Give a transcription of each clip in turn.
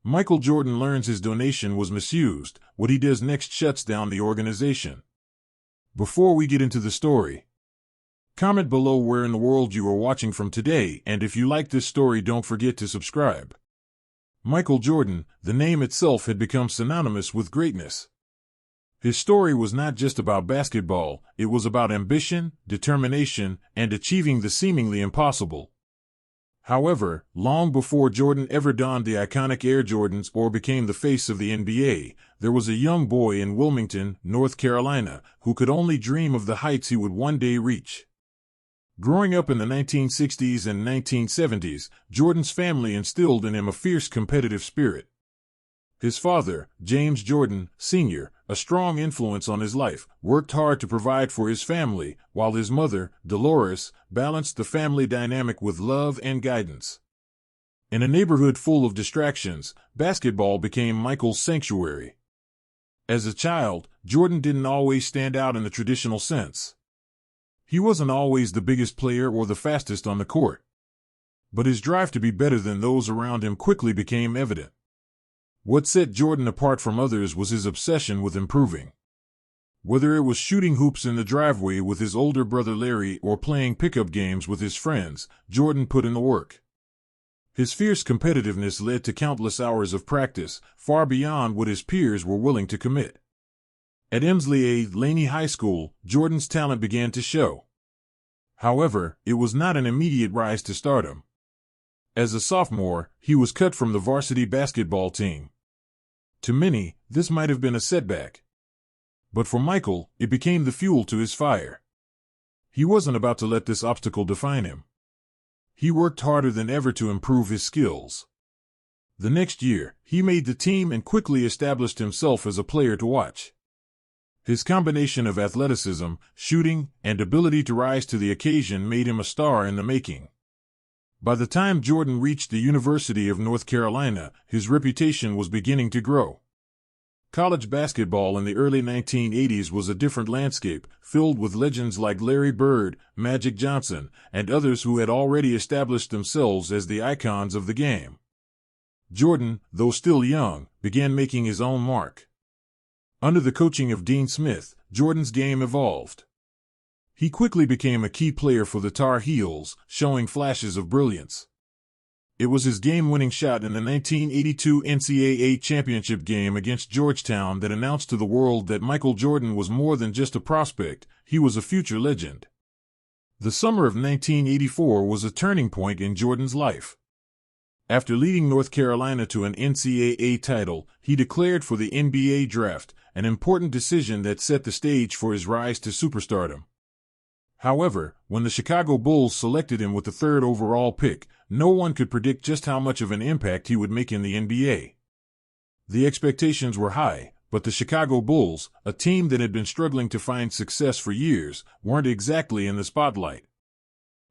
Michael Jordan learns his donation was misused. What he does next shuts down the organization. Before we get into the story, comment below where in the world you are watching from today, and if you like this story, don't forget to subscribe. Michael Jordan, the name itself had become synonymous with greatness. His story was not just about basketball, it was about ambition, determination, and achieving the seemingly impossible. However, long before Jordan ever donned the iconic Air Jordans or became the face of the NBA, there was a young boy in Wilmington, North Carolina, who could only dream of the heights he would one day reach. Growing up in the 1960s and 1970s, Jordan's family instilled in him a fierce competitive spirit. His father, James Jordan, Sr., a strong influence on his life, worked hard to provide for his family, while his mother, Dolores, balanced the family dynamic with love and guidance. In a neighborhood full of distractions, basketball became Michael's sanctuary. As a child, Jordan didn't always stand out in the traditional sense. He wasn't always the biggest player or the fastest on the court. But his drive to be better than those around him quickly became evident. What set Jordan apart from others was his obsession with improving. Whether it was shooting hoops in the driveway with his older brother Larry or playing pickup games with his friends, Jordan put in the work. His fierce competitiveness led to countless hours of practice, far beyond what his peers were willing to commit. At Emslie Laney High School, Jordan's talent began to show. However, it was not an immediate rise to stardom. As a sophomore, he was cut from the varsity basketball team. To many, this might have been a setback. But for Michael, it became the fuel to his fire. He wasn't about to let this obstacle define him. He worked harder than ever to improve his skills. The next year, he made the team and quickly established himself as a player to watch. His combination of athleticism, shooting, and ability to rise to the occasion made him a star in the making. By the time Jordan reached the University of North Carolina, his reputation was beginning to grow. College basketball in the early 1980s was a different landscape, filled with legends like Larry Bird, Magic Johnson, and others who had already established themselves as the icons of the game. Jordan, though still young, began making his own mark. Under the coaching of Dean Smith, Jordan's game evolved. He quickly became a key player for the Tar Heels, showing flashes of brilliance. It was his game-winning shot in the 1982 NCAA championship game against Georgetown that announced to the world that Michael Jordan was more than just a prospect, he was a future legend. The summer of 1984 was a turning point in Jordan's life. After leading North Carolina to an NCAA title, he declared for the NBA draft, an important decision that set the stage for his rise to superstardom. However, when the Chicago Bulls selected him with the third overall pick, no one could predict just how much of an impact he would make in the NBA. The expectations were high, but the Chicago Bulls, a team that had been struggling to find success for years, weren't exactly in the spotlight.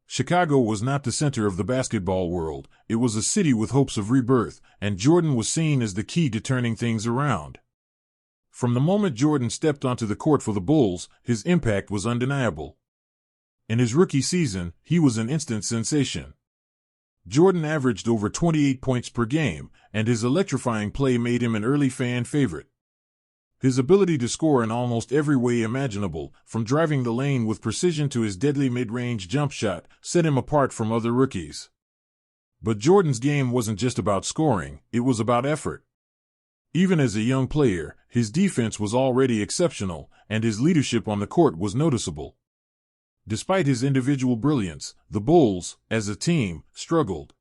Chicago was not the center of the basketball world, it was a city with hopes of rebirth, and Jordan was seen as the key to turning things around. From the moment Jordan stepped onto the court for the Bulls, his impact was undeniable. In his rookie season, he was an instant sensation. Jordan averaged over 28 points per game, and his electrifying play made him an early fan favorite. His ability to score in almost every way imaginable, from driving the lane with precision to his deadly mid-range jump shot, set him apart from other rookies. But Jordan's game wasn't just about scoring, it was about effort. Even as a young player, his defense was already exceptional, and his leadership on the court was noticeable. Despite his individual brilliance, the Bulls, as a team, struggled.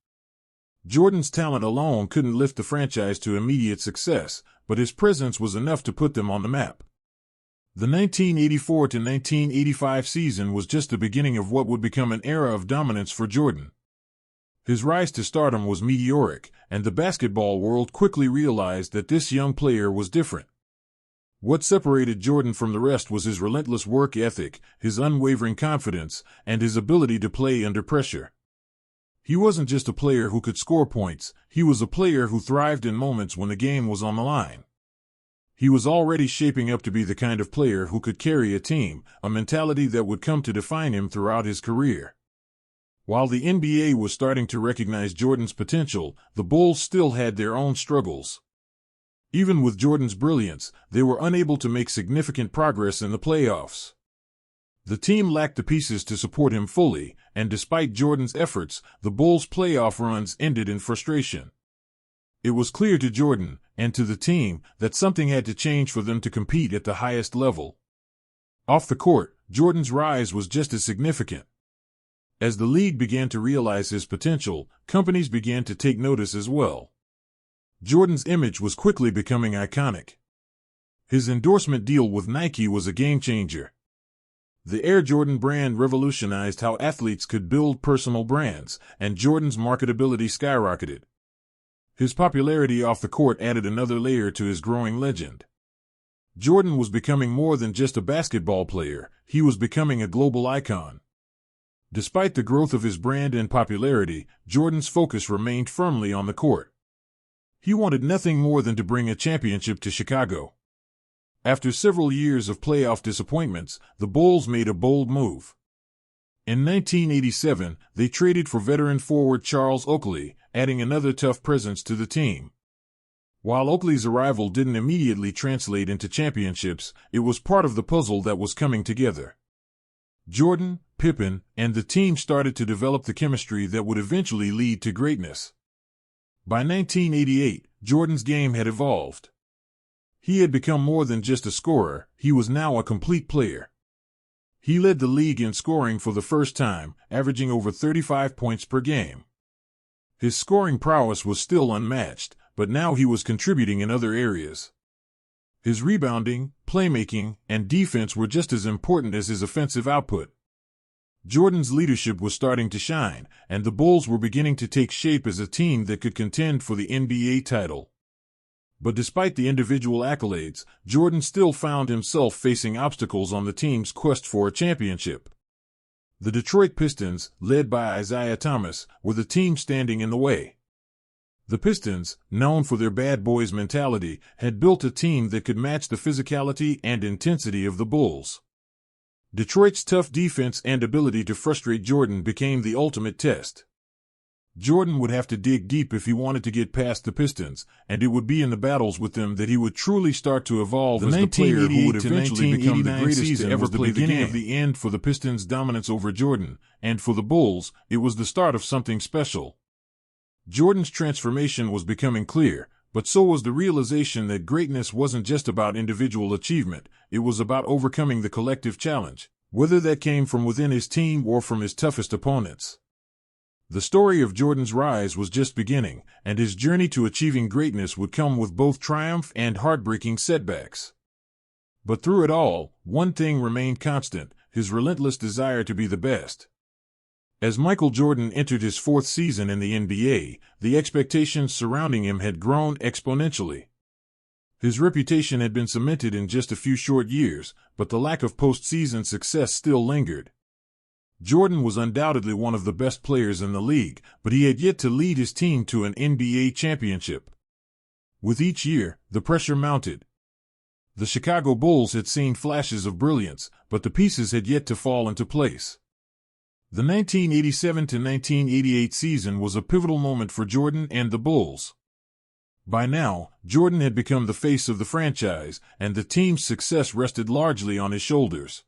Jordan's talent alone couldn't lift the franchise to immediate success, but his presence was enough to put them on the map. The 1984 to 1985 season was just the beginning of what would become an era of dominance for Jordan. His rise to stardom was meteoric, and the basketball world quickly realized that this young player was different. What separated Jordan from the rest was his relentless work ethic, his unwavering confidence, and his ability to play under pressure. He wasn't just a player who could score points, he was a player who thrived in moments when the game was on the line. He was already shaping up to be the kind of player who could carry a team, a mentality that would come to define him throughout his career. While the NBA was starting to recognize Jordan's potential, the Bulls still had their own struggles. Even with Jordan's brilliance, they were unable to make significant progress in the playoffs. The team lacked the pieces to support him fully, and despite Jordan's efforts, the Bulls' playoff runs ended in frustration. It was clear to Jordan, and to the team, that something had to change for them to compete at the highest level. Off the court, Jordan's rise was just as significant. As the league began to realize his potential, companies began to take notice as well. Jordan's image was quickly becoming iconic. His endorsement deal with Nike was a game-changer. The Air Jordan brand revolutionized how athletes could build personal brands, and Jordan's marketability skyrocketed. His popularity off the court added another layer to his growing legend. Jordan was becoming more than just a basketball player, he was becoming a global icon. Despite the growth of his brand and popularity, Jordan's focus remained firmly on the court. He wanted nothing more than to bring a championship to Chicago. After several years of playoff disappointments, the Bulls made a bold move. In 1987, they traded for veteran forward Charles Oakley, adding another tough presence to the team. While Oakley's arrival didn't immediately translate into championships, it was part of the puzzle that was coming together. Jordan, Pippen, and the team started to develop the chemistry that would eventually lead to greatness. By 1988, Jordan's game had evolved. He had become more than just a scorer, he was now a complete player. He led the league in scoring for the first time, averaging over 35 points per game. His scoring prowess was still unmatched, but now he was contributing in other areas. His rebounding, playmaking, and defense were just as important as his offensive output. Jordan's leadership was starting to shine, and the Bulls were beginning to take shape as a team that could contend for the NBA title. But despite the individual accolades, Jordan still found himself facing obstacles on the team's quest for a championship. The Detroit Pistons, led by Isaiah Thomas, were the team standing in the way. The Pistons, known for their bad boys mentality, had built a team that could match the physicality and intensity of the Bulls. Detroit's tough defense and ability to frustrate Jordan became the ultimate test. Jordan would have to dig deep if he wanted to get past the Pistons, and it would be in the battles with them that he would truly start to evolve as the player who would eventually become the greatest to ever play the game. Of the end for the Pistons' dominance over Jordan, and for the Bulls, it was the start of something special. Jordan's transformation was becoming clear, but so was the realization that greatness wasn't just about individual achievement, it was about overcoming the collective challenge, whether that came from within his team or from his toughest opponents. The story of Jordan's rise was just beginning, and his journey to achieving greatness would come with both triumph and heartbreaking setbacks. But through it all, one thing remained constant, his relentless desire to be the best. As Michael Jordan entered his fourth season in the NBA, the expectations surrounding him had grown exponentially. His reputation had been cemented in just a few short years, but the lack of postseason success still lingered. Jordan was undoubtedly one of the best players in the league, but he had yet to lead his team to an NBA championship. With each year, the pressure mounted. The Chicago Bulls had seen flashes of brilliance, but the pieces had yet to fall into place. The 1987-1988 season was a pivotal moment for Jordan and the Bulls. By now, Jordan had become the face of the franchise, and the team's success rested largely on his shoulders.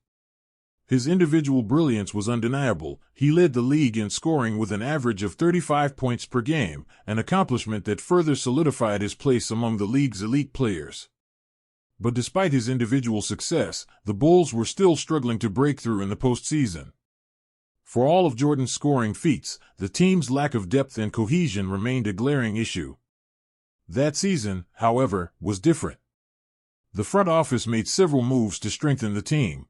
His individual brilliance was undeniable. He led the league in scoring with an average of 35 points per game, an accomplishment that further solidified his place among the league's elite players. But despite his individual success, the Bulls were still struggling to break through in the postseason. For all of Jordan's scoring feats, the team's lack of depth and cohesion remained a glaring issue. That season, however, was different. The front office made several moves to strengthen the team.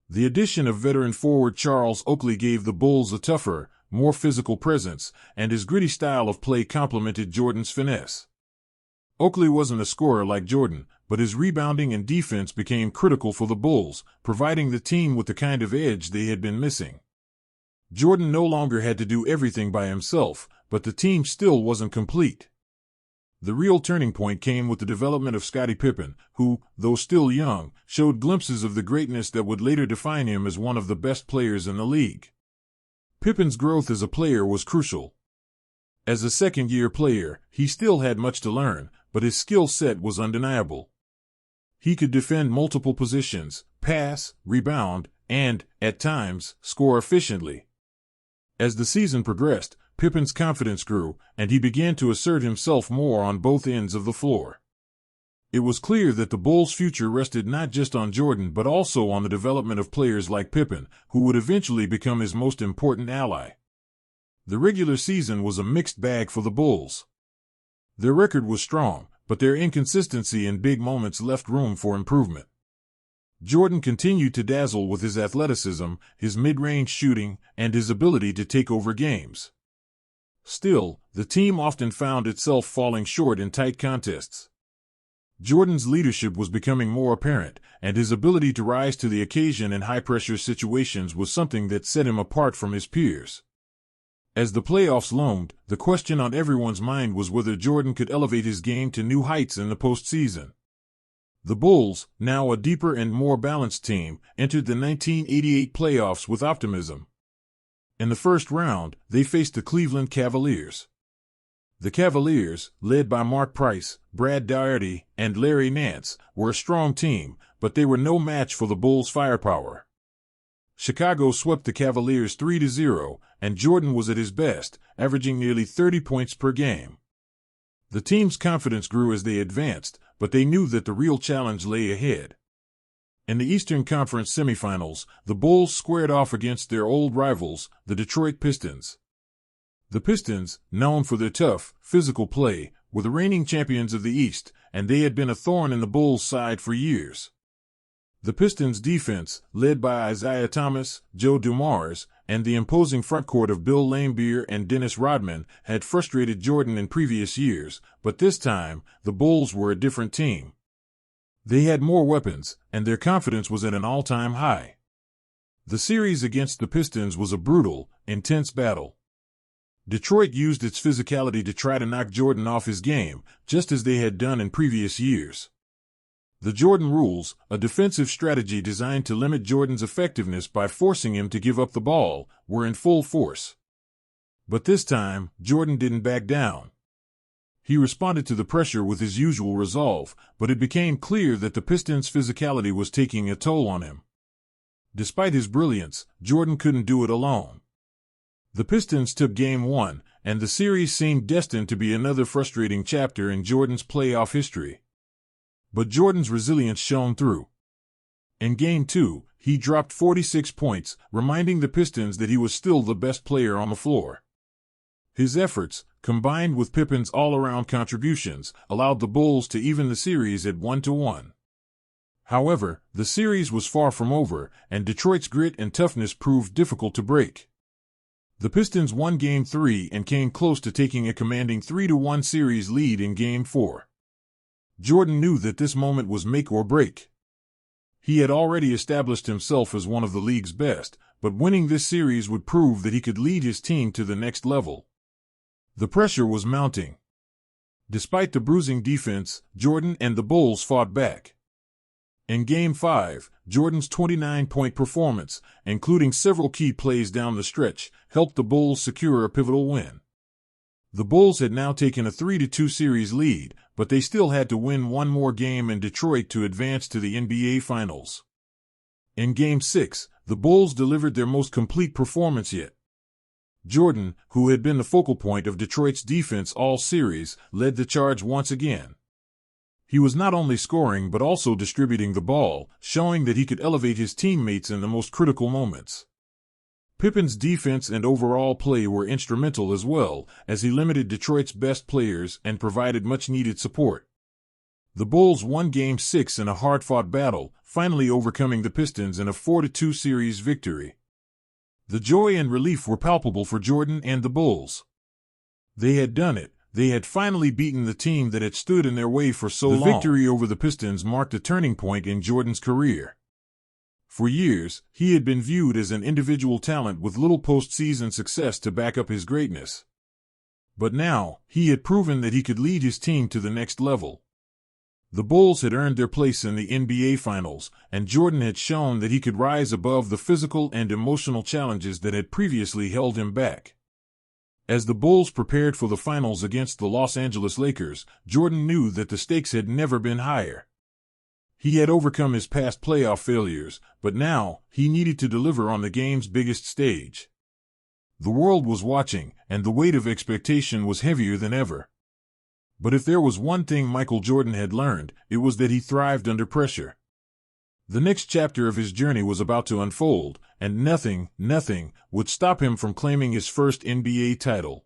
The addition of veteran forward Charles Oakley gave the Bulls a tougher, more physical presence, and his gritty style of play complemented Jordan's finesse. Oakley wasn't a scorer like Jordan, but his rebounding and defense became critical for the Bulls, providing the team with the kind of edge they had been missing. Jordan no longer had to do everything by himself, but the team still wasn't complete. The real turning point came with the development of Scottie Pippen, who, though still young, showed glimpses of the greatness that would later define him as one of the best players in the league. Pippen's growth as a player was crucial. As a second-year player, he still had much to learn, but his skill set was undeniable. He could defend multiple positions, pass, rebound, and, at times, score efficiently. As the season progressed, Pippen's confidence grew, and he began to assert himself more on both ends of the floor. It was clear that the Bulls' future rested not just on Jordan but also on the development of players like Pippen, who would eventually become his most important ally. The regular season was a mixed bag for the Bulls. Their record was strong, but their inconsistency in big moments left room for improvement. Jordan continued to dazzle with his athleticism, his mid-range shooting, and his ability to take over games. Still, the team often found itself falling short in tight contests. Jordan's leadership was becoming more apparent, and his ability to rise to the occasion in high-pressure situations was something that set him apart from his peers. As the playoffs loomed, the question on everyone's mind was whether Jordan could elevate his game to new heights in the postseason. The Bulls, now a deeper and more balanced team, entered the 1988 playoffs with optimism. In the first round, they faced the Cleveland Cavaliers. The Cavaliers, led by Mark Price, Brad Daugherty, and Larry Nance, were a strong team, but they were no match for the Bulls' firepower. Chicago swept the Cavaliers 3-0, and Jordan was at his best, averaging nearly 30 points per game. The team's confidence grew as they advanced, but they knew that the real challenge lay ahead. In the Eastern Conference semifinals, the Bulls squared off against their old rivals, the Detroit Pistons. The Pistons, known for their tough, physical play, were the reigning champions of the East, and they had been a thorn in the Bulls' side for years. The Pistons' defense, led by Isaiah Thomas, Joe Dumars, and the imposing frontcourt of Bill Laimbeer and Dennis Rodman, had frustrated Jordan in previous years, but this time, the Bulls were a different team. They had more weapons, and their confidence was at an all-time high. The series against the Pistons was a brutal, intense battle. Detroit used its physicality to try to knock Jordan off his game, just as they had done in previous years. The Jordan rules, a defensive strategy designed to limit Jordan's effectiveness by forcing him to give up the ball, were in full force. But this time, Jordan didn't back down. He responded to the pressure with his usual resolve, but it became clear that the Pistons' physicality was taking a toll on him. Despite his brilliance, Jordan couldn't do it alone. The Pistons took Game 1, and the series seemed destined to be another frustrating chapter in Jordan's playoff history. But Jordan's resilience shone through. In Game 2, he dropped 46 points, reminding the Pistons that he was still the best player on the floor. His efforts, combined with Pippen's all-around contributions, allowed the Bulls to even the series at 1-1. However, the series was far from over, and Detroit's grit and toughness proved difficult to break. The Pistons won Game 3 and came close to taking a commanding 3-1 series lead in Game 4. Jordan knew that this moment was make or break. He had already established himself as one of the league's best, but winning this series would prove that he could lead his team to the next level. The pressure was mounting. Despite the bruising defense, Jordan and the Bulls fought back. In Game 5, Jordan's 29-point performance, including several key plays down the stretch, helped the Bulls secure a pivotal win. The Bulls had now taken a 3-2 series lead, but they still had to win one more game in Detroit to advance to the NBA Finals. In Game 6, the Bulls delivered their most complete performance yet. Jordan, who had been the focal point of Detroit's defense all series, led the charge once again. He was not only scoring but also distributing the ball, showing that he could elevate his teammates in the most critical moments. Pippen's defense and overall play were instrumental as well, as he limited Detroit's best players and provided much-needed support. The Bulls won Game 6 in a hard-fought battle, finally overcoming the Pistons in a 4-2 series victory. The joy and relief were palpable for Jordan and the Bulls. They had done it. They had finally beaten the team that had stood in their way for so long. The victory over the Pistons marked a turning point in Jordan's career. For years, he had been viewed as an individual talent with little postseason success to back up his greatness. But now, he had proven that he could lead his team to the next level. The Bulls had earned their place in the NBA Finals, and Jordan had shown that he could rise above the physical and emotional challenges that had previously held him back. As the Bulls prepared for the finals against the Los Angeles Lakers, Jordan knew that the stakes had never been higher. He had overcome his past playoff failures, but now he needed to deliver on the game's biggest stage. The world was watching, and the weight of expectation was heavier than ever. But if there was one thing Michael Jordan had learned, it was that he thrived under pressure. The next chapter of his journey was about to unfold, and nothing would stop him from claiming his first NBA title.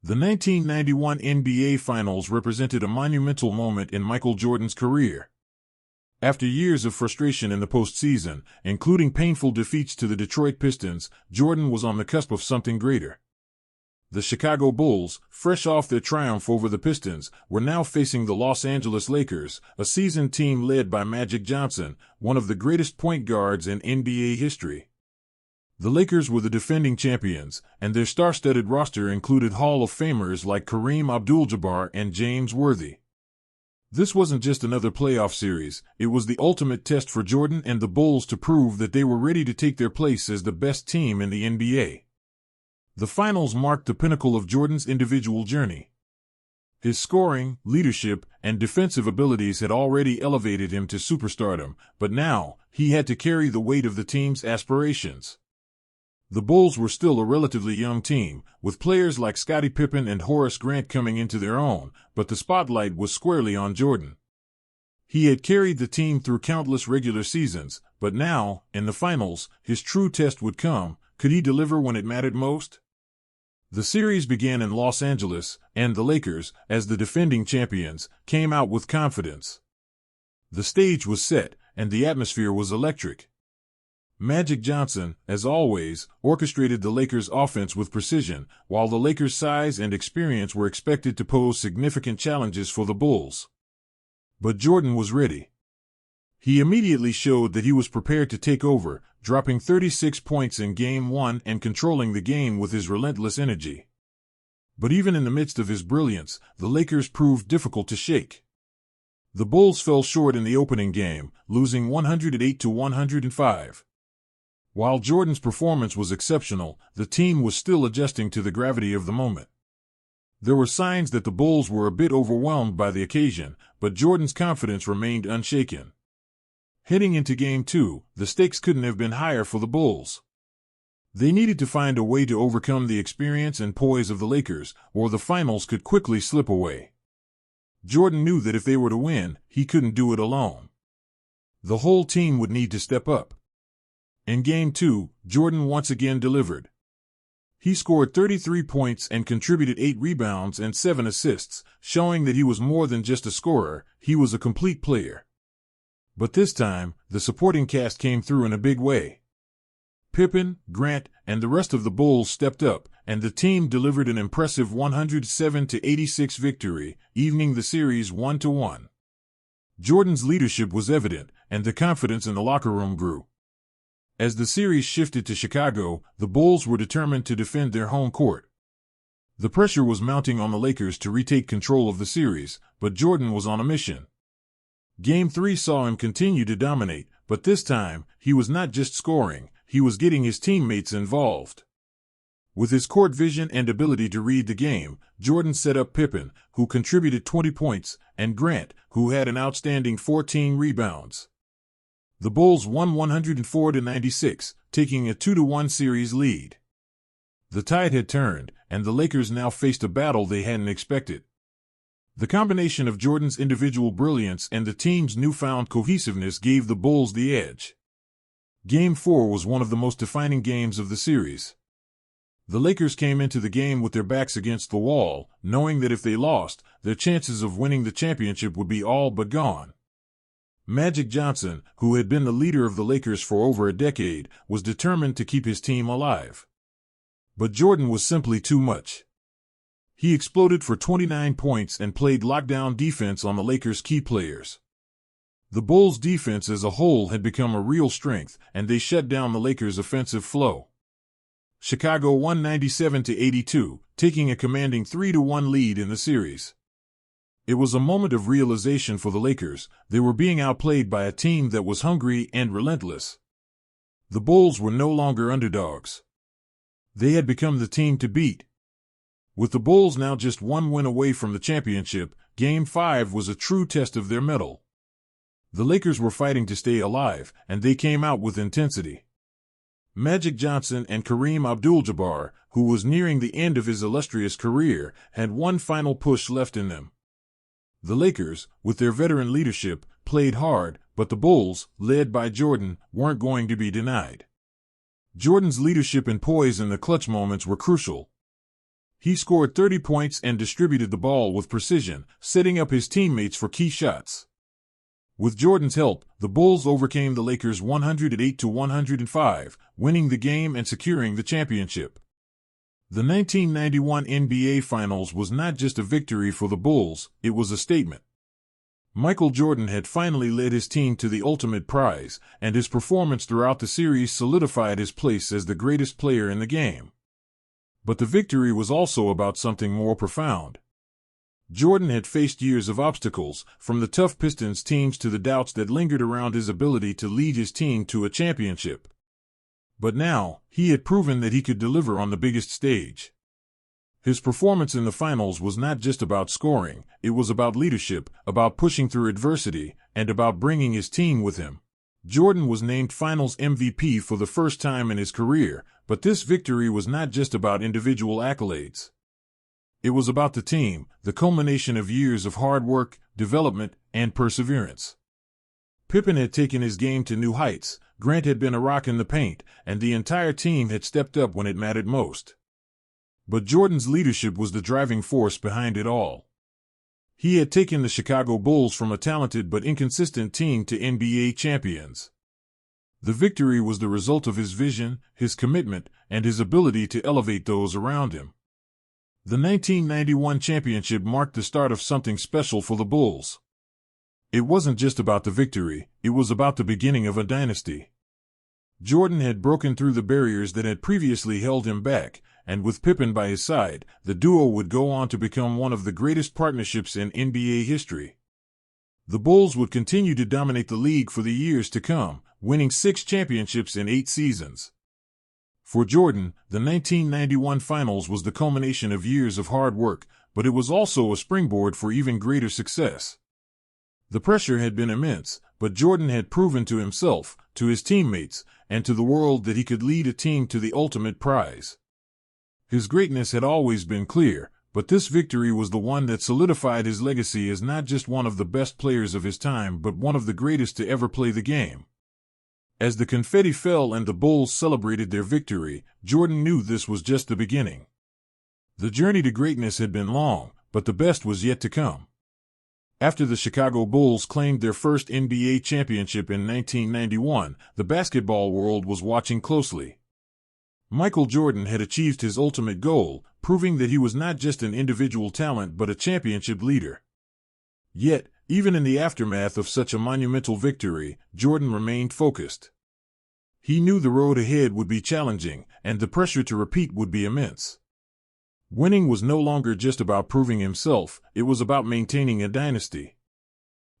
The 1991 NBA Finals represented a monumental moment in Michael Jordan's career. After years of frustration in the postseason, including painful defeats to the Detroit Pistons, Jordan was on the cusp of something greater. The Chicago Bulls, fresh off their triumph over the Pistons, were now facing the Los Angeles Lakers, a seasoned team led by Magic Johnson, one of the greatest point guards in NBA history. The Lakers were the defending champions, and their star-studded roster included Hall of Famers like Kareem Abdul-Jabbar and James Worthy. This wasn't just another playoff series, it was the ultimate test for Jordan and the Bulls to prove that they were ready to take their place as the best team in the NBA. The finals marked the pinnacle of Jordan's individual journey. His scoring, leadership, and defensive abilities had already elevated him to superstardom, but now he had to carry the weight of the team's aspirations. The Bulls were still a relatively young team, with players like Scottie Pippen and Horace Grant coming into their own, but the spotlight was squarely on Jordan. He had carried the team through countless regular seasons, but now, in the finals, his true test would come. Could he deliver when it mattered most? The series began in Los Angeles, and the Lakers, as the defending champions, came out with confidence. The stage was set, and the atmosphere was electric. Magic Johnson, as always, orchestrated the Lakers' offense with precision, while the Lakers' size and experience were expected to pose significant challenges for the Bulls. But Jordan was ready. He immediately showed that he was prepared to take over, dropping 36 points in Game 1 and controlling the game with his relentless energy. But even in the midst of his brilliance, the Lakers proved difficult to shake. The Bulls fell short in the opening game, losing 108-105. While Jordan's performance was exceptional, the team was still adjusting to the gravity of the moment. There were signs that the Bulls were a bit overwhelmed by the occasion, but Jordan's confidence remained unshaken. Heading into Game 2, the stakes couldn't have been higher for the Bulls. They needed to find a way to overcome the experience and poise of the Lakers, or the finals could quickly slip away. Jordan knew that if they were to win, he couldn't do it alone. The whole team would need to step up. In Game 2, Jordan once again delivered. He scored 33 points and contributed 8 rebounds and 7 assists, showing that he was more than just a scorer, he was a complete player. But this time, the supporting cast came through in a big way. Pippen, Grant, and the rest of the Bulls stepped up, and the team delivered an impressive 107-86 victory, evening the series 1-1. Jordan's leadership was evident, and the confidence in the locker room grew. As the series shifted to Chicago, the Bulls were determined to defend their home court. The pressure was mounting on the Lakers to retake control of the series, but Jordan was on a mission. Game 3 saw him continue to dominate, but this time, he was not just scoring, he was getting his teammates involved. With his court vision and ability to read the game, Jordan set up Pippen, who contributed 20 points, and Grant, who had an outstanding 14 rebounds. The Bulls won 104-96, taking a 2-1 series lead. The tide had turned, and the Lakers now faced a battle they hadn't expected. The combination of Jordan's individual brilliance and the team's newfound cohesiveness gave the Bulls the edge. Game 4 was one of the most defining games of the series. The Lakers came into the game with their backs against the wall, knowing that if they lost, their chances of winning the championship would be all but gone. Magic Johnson, who had been the leader of the Lakers for over a decade, was determined to keep his team alive. But Jordan was simply too much. He exploded for 29 points and played lockdown defense on the Lakers' key players. The Bulls' defense as a whole had become a real strength, and they shut down the Lakers' offensive flow. Chicago won 97-82, taking a commanding 3-1 lead in the series. It was a moment of realization for the Lakers. They were being outplayed by a team that was hungry and relentless. The Bulls were no longer underdogs. They had become the team to beat. With the Bulls now just one win away from the championship, Game 5 was a true test of their mettle. The Lakers were fighting to stay alive, and they came out with intensity. Magic Johnson and Kareem Abdul-Jabbar, who was nearing the end of his illustrious career, had one final push left in them. The Lakers, with their veteran leadership, played hard, but the Bulls, led by Jordan, weren't going to be denied. Jordan's leadership and poise in the clutch moments were crucial. He scored 30 points and distributed the ball with precision, setting up his teammates for key shots. With Jordan's help, the Bulls overcame the Lakers 108-105, winning the game and securing the championship. The 1991 NBA Finals was not just a victory for the Bulls, it was a statement. Michael Jordan had finally led his team to the ultimate prize, and his performance throughout the series solidified his place as the greatest player in the game. But the victory was also about something more profound. Jordan had faced years of obstacles, from the tough Pistons teams to the doubts that lingered around his ability to lead his team to a championship. But now, he had proven that he could deliver on the biggest stage. His performance in the finals was not just about scoring, it was about leadership, about pushing through adversity, and about bringing his team with him. Jordan was named Finals MVP for the first time in his career, but this victory was not just about individual accolades. It was about the team, the culmination of years of hard work, development, and perseverance. Pippen had taken his game to new heights, Grant had been a rock in the paint, and the entire team had stepped up when it mattered most. But Jordan's leadership was the driving force behind it all. He had taken the Chicago Bulls from a talented but inconsistent team to NBA champions. The victory was the result of his vision, his commitment, and his ability to elevate those around him. The 1991 championship marked the start of something special for the Bulls. It wasn't just about the victory, it was about the beginning of a dynasty. Jordan had broken through the barriers that had previously held him back, and with Pippen by his side, the duo would go on to become one of the greatest partnerships in NBA history. The Bulls would continue to dominate the league for the years to come, winning 6 championships in 8 seasons. For Jordan, the 1991 Finals was the culmination of years of hard work, but it was also a springboard for even greater success. The pressure had been immense, but Jordan had proven to himself, to his teammates, and to the world that he could lead a team to the ultimate prize. His greatness had always been clear, but this victory was the one that solidified his legacy as not just one of the best players of his time but one of the greatest to ever play the game. As the confetti fell and the Bulls celebrated their victory, Jordan knew this was just the beginning. The journey to greatness had been long, but the best was yet to come. After the Chicago Bulls claimed their first NBA championship in 1991, the basketball world was watching closely. Michael Jordan had achieved his ultimate goal, proving that he was not just an individual talent but a championship leader. Yet, even in the aftermath of such a monumental victory, Jordan remained focused. He knew the road ahead would be challenging, and the pressure to repeat would be immense. Winning was no longer just about proving himself, it was about maintaining a dynasty.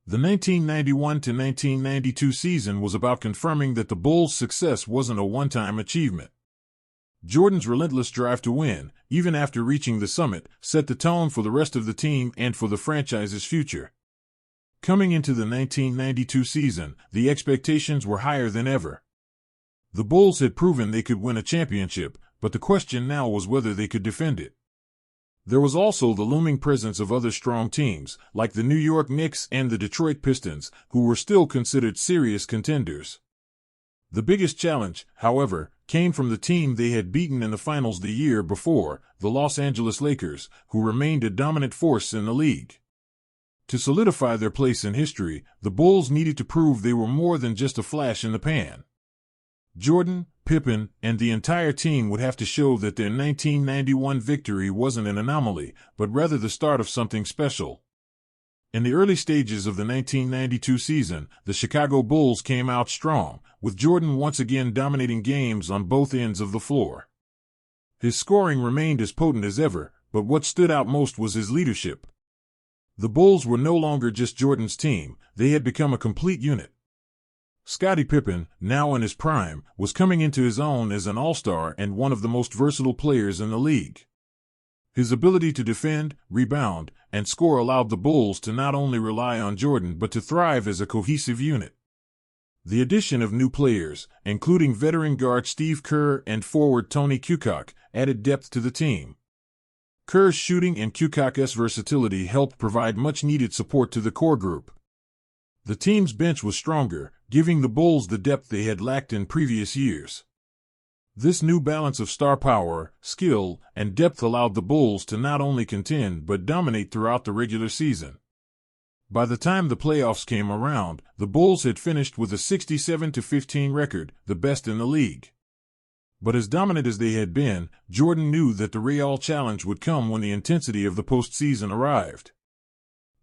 The 1991-1992 season was about confirming that the Bulls' success wasn't a one-time achievement. Jordan's relentless drive to win, even after reaching the summit, set the tone for the rest of the team and for the franchise's future. Coming into the 1992 season, the expectations were higher than ever. The Bulls had proven they could win a championship, but the question now was whether they could defend it. There was also the looming presence of other strong teams, like the New York Knicks and the Detroit Pistons, who were still considered serious contenders. The biggest challenge, however, came from the team they had beaten in the finals the year before, the Los Angeles Lakers, who remained a dominant force in the league. To solidify their place in history, the Bulls needed to prove they were more than just a flash in the pan. Jordan, Pippen, and the entire team would have to show that their 1991 victory wasn't an anomaly, but rather the start of something special. In the early stages of the 1992 season, the Chicago Bulls came out strong, with Jordan once again dominating games on both ends of the floor. His scoring remained as potent as ever, but what stood out most was his leadership. The Bulls were no longer just Jordan's team, they had become a complete unit. Scottie Pippen, now in his prime, was coming into his own as an all-star and one of the most versatile players in the league. His ability to defend, rebound, and score allowed the Bulls to not only rely on Jordan but to thrive as a cohesive unit. The addition of new players, including veteran guard Steve Kerr and forward Tony Kukoc, added depth to the team. Kerr's shooting and Kukoc's versatility helped provide much-needed support to the core group. The team's bench was stronger, giving the Bulls the depth they had lacked in previous years. This new balance of star power, skill, and depth allowed the Bulls to not only contend but dominate throughout the regular season. By the time the playoffs came around, the Bulls had finished with a 67-15 record, the best in the league. But as dominant as they had been, Jordan knew that the real challenge would come when the intensity of the postseason arrived.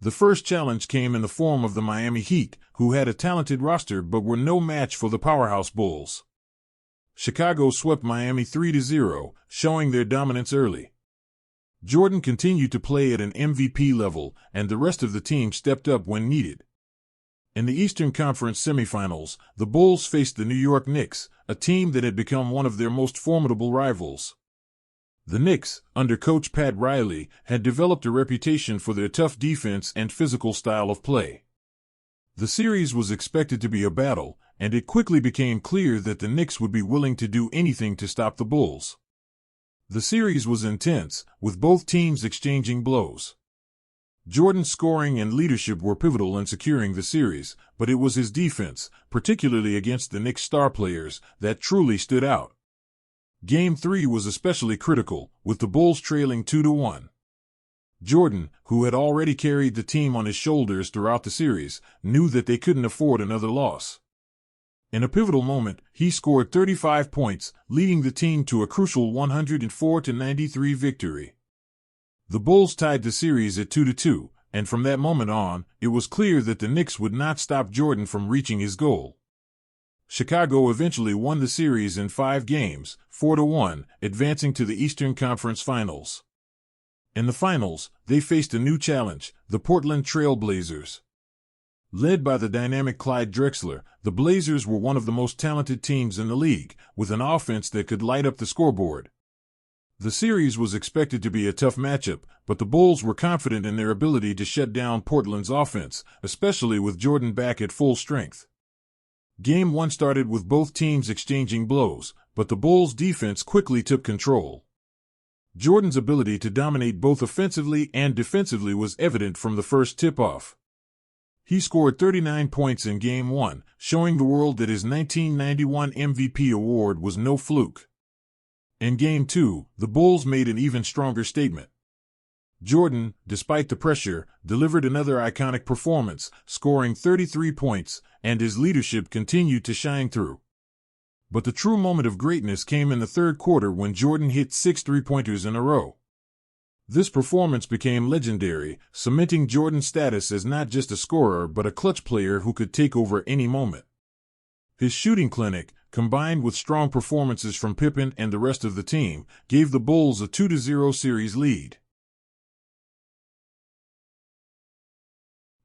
The first challenge came in the form of the Miami Heat, who had a talented roster but were no match for the powerhouse Bulls. Chicago swept Miami 3-0, showing their dominance early. Jordan continued to play at an MVP level, and the rest of the team stepped up when needed. In the Eastern Conference semifinals, the Bulls faced the New York Knicks, a team that had become one of their most formidable rivals. The Knicks, under coach Pat Riley, had developed a reputation for their tough defense and physical style of play. The series was expected to be a battle, and it quickly became clear that the Knicks would be willing to do anything to stop the Bulls. The series was intense, with both teams exchanging blows. Jordan's scoring and leadership were pivotal in securing the series, but it was his defense, particularly against the Knicks' star players, that truly stood out. Game 3 was especially critical, with the Bulls trailing 2-1. Jordan, who had already carried the team on his shoulders throughout the series, knew that they couldn't afford another loss. In a pivotal moment, he scored 35 points, leading the team to a crucial 104-93 victory. The Bulls tied the series at 2-2, and from that moment on, it was clear that the Knicks would not stop Jordan from reaching his goal. Chicago eventually won the series in 5 games, 4-1, advancing to the Eastern Conference Finals. In the finals, they faced a new challenge, the Portland Trail Blazers. Led by the dynamic Clyde Drexler, the Blazers were one of the most talented teams in the league, with an offense that could light up the scoreboard. The series was expected to be a tough matchup, but the Bulls were confident in their ability to shut down Portland's offense, especially with Jordan back at full strength. Game 1 started with both teams exchanging blows, but the Bulls' defense quickly took control. Jordan's ability to dominate both offensively and defensively was evident from the first tip-off. He scored 39 points in Game 1, showing the world that his 1991 MVP award was no fluke. In Game 2, the Bulls made an even stronger statement. Jordan, despite the pressure, delivered another iconic performance, scoring 33 points, and his leadership continued to shine through. But the true moment of greatness came in the third quarter when Jordan hit 6 three-pointers in a row. This performance became legendary, cementing Jordan's status as not just a scorer but a clutch player who could take over any moment. His shooting clinic, combined with strong performances from Pippen and the rest of the team, gave the Bulls a 2-0 series lead.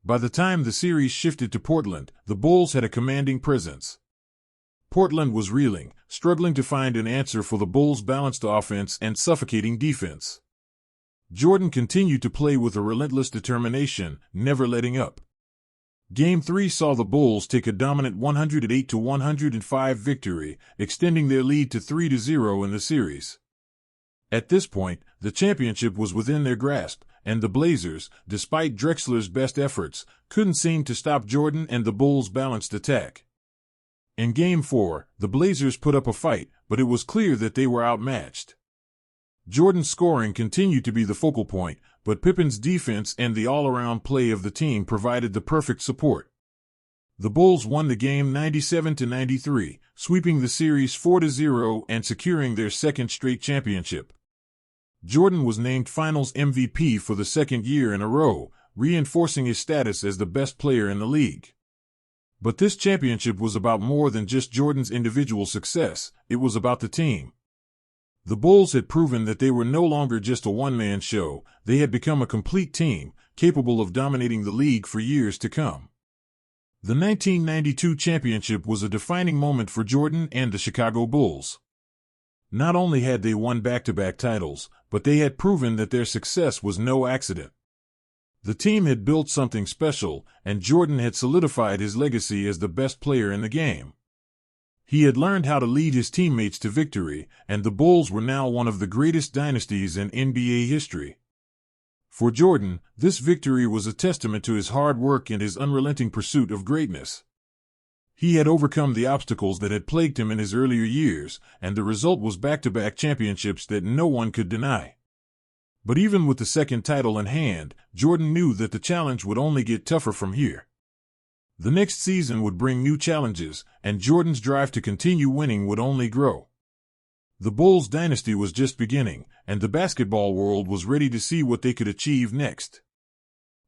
By the time the series shifted to Portland, the Bulls had a commanding presence. Portland was reeling, struggling to find an answer for the Bulls' balanced offense and suffocating defense. Jordan continued to play with a relentless determination, never letting up. Game 3 saw the Bulls take a dominant 108-105 victory, extending their lead to 3-0 in the series. At this point, the championship was within their grasp, and the Blazers, despite Drexler's best efforts, couldn't seem to stop Jordan and the Bulls' balanced attack. In Game 4, the Blazers put up a fight, but it was clear that they were outmatched. Jordan's scoring continued to be the focal point, but Pippen's defense and the all-around play of the team provided the perfect support. The Bulls won the game 97-93, sweeping the series 4-0 and securing their second straight championship. Jordan was named Finals MVP for the second year in a row, reinforcing his status as the best player in the league. But this championship was about more than just Jordan's individual success, it was about the team. The Bulls had proven that they were no longer just a one-man show, they had become a complete team, capable of dominating the league for years to come. The 1992 championship was a defining moment for Jordan and the Chicago Bulls. Not only had they won back-to-back titles, but they had proven that their success was no accident. The team had built something special, and Jordan had solidified his legacy as the best player in the game. He had learned how to lead his teammates to victory, and the Bulls were now one of the greatest dynasties in NBA history. For Jordan, this victory was a testament to his hard work and his unrelenting pursuit of greatness. He had overcome the obstacles that had plagued him in his earlier years, and the result was back-to-back championships that no one could deny. But even with the second title in hand, Jordan knew that the challenge would only get tougher from here. The next season would bring new challenges, and Jordan's drive to continue winning would only grow. The Bulls dynasty was just beginning, and the basketball world was ready to see what they could achieve next.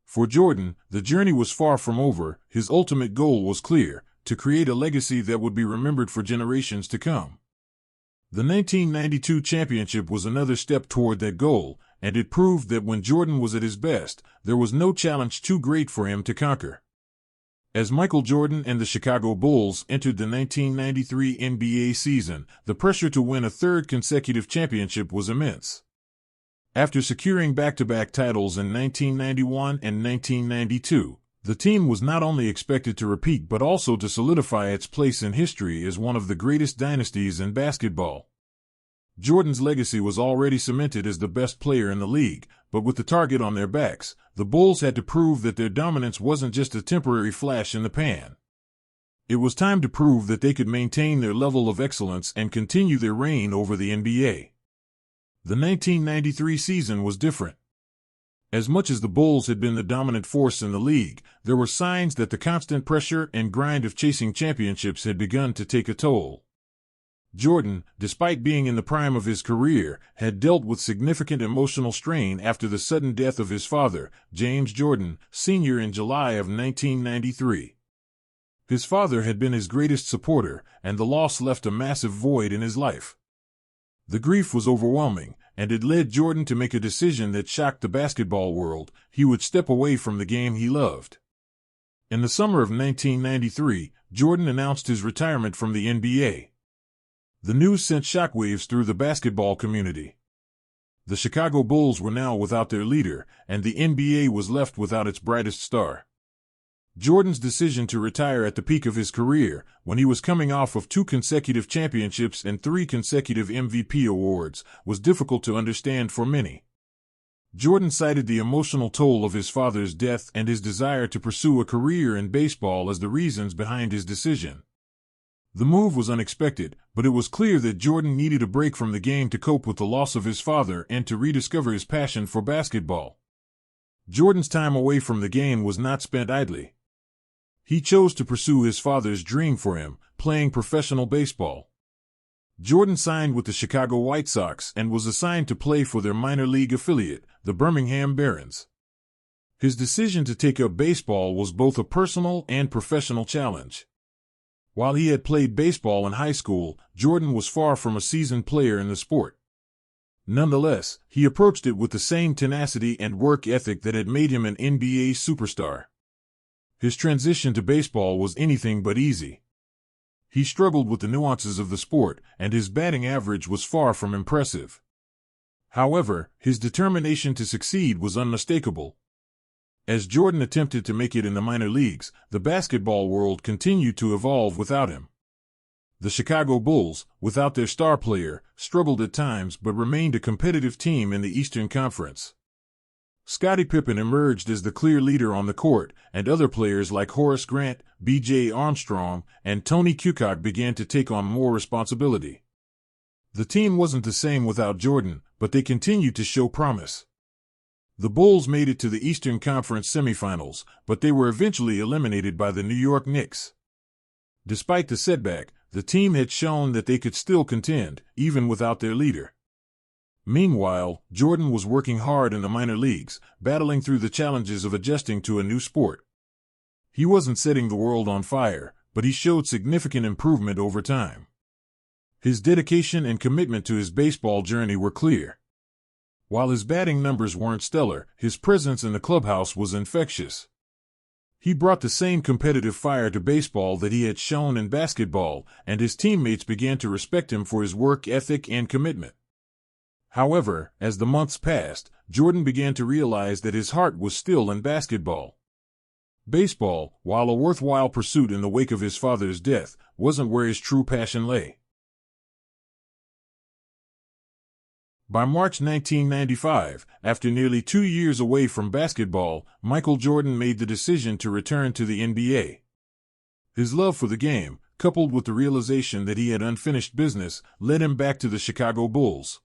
For Jordan, the journey was far from over. His ultimate goal was clear: to create a legacy that would be remembered for generations to come. The 1992 championship was another step toward that goal, and it proved that when Jordan was at his best, there was no challenge too great for him to conquer. As Michael Jordan and the Chicago Bulls entered the 1993 NBA season, the pressure to win a third consecutive championship was immense. After securing back-to-back titles in 1991 and 1992, the team was not only expected to repeat but also to solidify its place in history as one of the greatest dynasties in basketball. Jordan's legacy was already cemented as the best player in the league, but with the target on their backs, the Bulls had to prove that their dominance wasn't just a temporary flash in the pan. It was time to prove that they could maintain their level of excellence and continue their reign over the NBA. The 1993 season was different. As much as the Bulls had been the dominant force in the league, there were signs that the constant pressure and grind of chasing championships had begun to take a toll. Jordan, despite being in the prime of his career, had dealt with significant emotional strain after the sudden death of his father, James Jordan, Sr. in July of 1993. His father had been his greatest supporter, and the loss left a massive void in his life. The grief was overwhelming, and it led Jordan to make a decision that shocked the basketball world: he would step away from the game he loved. In the summer of 1993, Jordan announced his retirement from the NBA. The news sent shockwaves through the basketball community. The Chicago Bulls were now without their leader, and the NBA was left without its brightest star. Jordan's decision to retire at the peak of his career, when he was coming off of 2 consecutive championships and 3 consecutive MVP awards, was difficult to understand for many. Jordan cited the emotional toll of his father's death and his desire to pursue a career in baseball as the reasons behind his decision. The move was unexpected, but it was clear that Jordan needed a break from the game to cope with the loss of his father and to rediscover his passion for basketball. Jordan's time away from the game was not spent idly. He chose to pursue his father's dream for him, playing professional baseball. Jordan signed with the Chicago White Sox and was assigned to play for their minor league affiliate, the Birmingham Barons. His decision to take up baseball was both a personal and professional challenge. While he had played baseball in high school, Jordan was far from a seasoned player in the sport. Nonetheless, he approached it with the same tenacity and work ethic that had made him an NBA superstar. His transition to baseball was anything but easy. He struggled with the nuances of the sport, and his batting average was far from impressive. However, his determination to succeed was unmistakable. As Jordan attempted to make it in the minor leagues, the basketball world continued to evolve without him. The Chicago Bulls, without their star player, struggled at times but remained a competitive team in the Eastern Conference. Scottie Pippen emerged as the clear leader on the court, and other players like Horace Grant, B.J. Armstrong, and Tony Kukoc began to take on more responsibility. The team wasn't the same without Jordan, but they continued to show promise. The Bulls made it to the Eastern Conference semifinals, but they were eventually eliminated by the New York Knicks. Despite the setback, the team had shown that they could still contend, even without their leader. Meanwhile, Jordan was working hard in the minor leagues, battling through the challenges of adjusting to a new sport. He wasn't setting the world on fire, but he showed significant improvement over time. His dedication and commitment to his baseball journey were clear. While his batting numbers weren't stellar, his presence in the clubhouse was infectious. He brought the same competitive fire to baseball that he had shown in basketball, and his teammates began to respect him for his work ethic and commitment. However, as the months passed, Jordan began to realize that his heart was still in basketball. Baseball, while a worthwhile pursuit in the wake of his father's death, wasn't where his true passion lay. By March 1995, after nearly 2 years away from basketball, Michael Jordan made the decision to return to the NBA. His love for the game, coupled with the realization that he had unfinished business, led him back to the Chicago Bulls.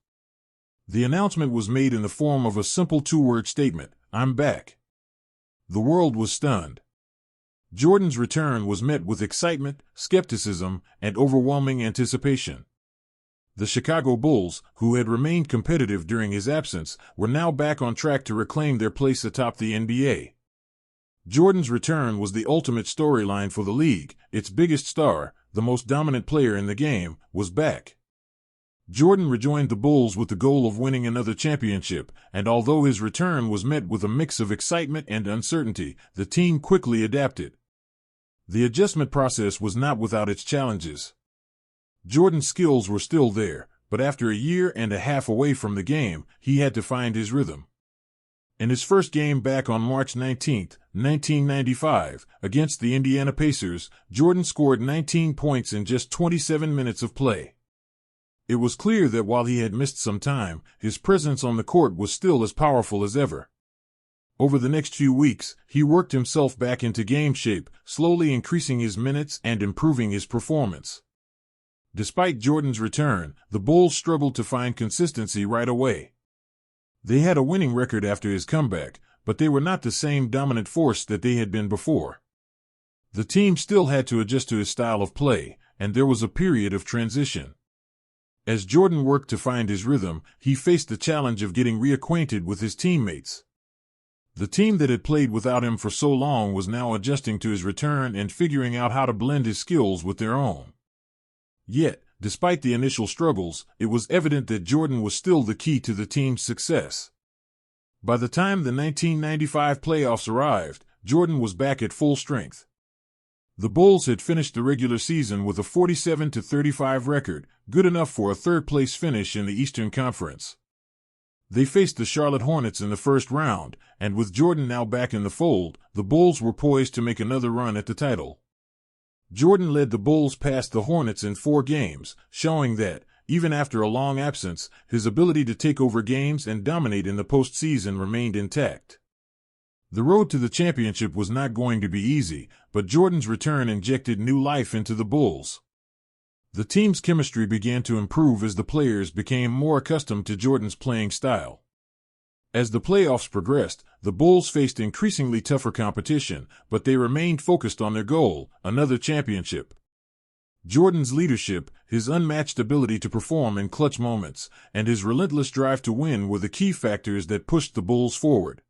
The announcement was made in the form of a simple 2-word statement, "I'm back." The world was stunned. Jordan's return was met with excitement, skepticism, and overwhelming anticipation. The Chicago Bulls, who had remained competitive during his absence, were now back on track to reclaim their place atop the NBA. Jordan's return was the ultimate storyline for the league. Its biggest star, the most dominant player in the game, was back. Jordan rejoined the Bulls with the goal of winning another championship, and although his return was met with a mix of excitement and uncertainty, the team quickly adapted. The adjustment process was not without its challenges. Jordan's skills were still there, but after a year and a half away from the game, he had to find his rhythm. In his first game back on March 19, 1995, against the Indiana Pacers, Jordan scored 19 points in just 27 minutes of play. It was clear that while he had missed some time, his presence on the court was still as powerful as ever. Over the next few weeks, he worked himself back into game shape, slowly increasing his minutes and improving his performance. Despite Jordan's return, the Bulls struggled to find consistency right away. They had a winning record after his comeback, but they were not the same dominant force that they had been before. The team still had to adjust to his style of play, and there was a period of transition. As Jordan worked to find his rhythm, he faced the challenge of getting reacquainted with his teammates. The team that had played without him for so long was now adjusting to his return and figuring out how to blend his skills with their own. Yet, despite the initial struggles, it was evident that Jordan was still the key to the team's success. By the time the 1995 playoffs arrived, Jordan was back at full strength. The Bulls had finished the regular season with a 47-35 record, good enough for a third-place finish in the Eastern Conference. They faced the Charlotte Hornets in the first round, and with Jordan now back in the fold, the Bulls were poised to make another run at the title. Jordan led the Bulls past the Hornets in 4 games, showing that, even after a long absence, his ability to take over games and dominate in the postseason remained intact. The road to the championship was not going to be easy, but Jordan's return injected new life into the Bulls. The team's chemistry began to improve as the players became more accustomed to Jordan's playing style. As the playoffs progressed, the Bulls faced increasingly tougher competition, but they remained focused on their goal, another championship. Jordan's leadership, his unmatched ability to perform in clutch moments, and his relentless drive to win were the key factors that pushed the Bulls forward.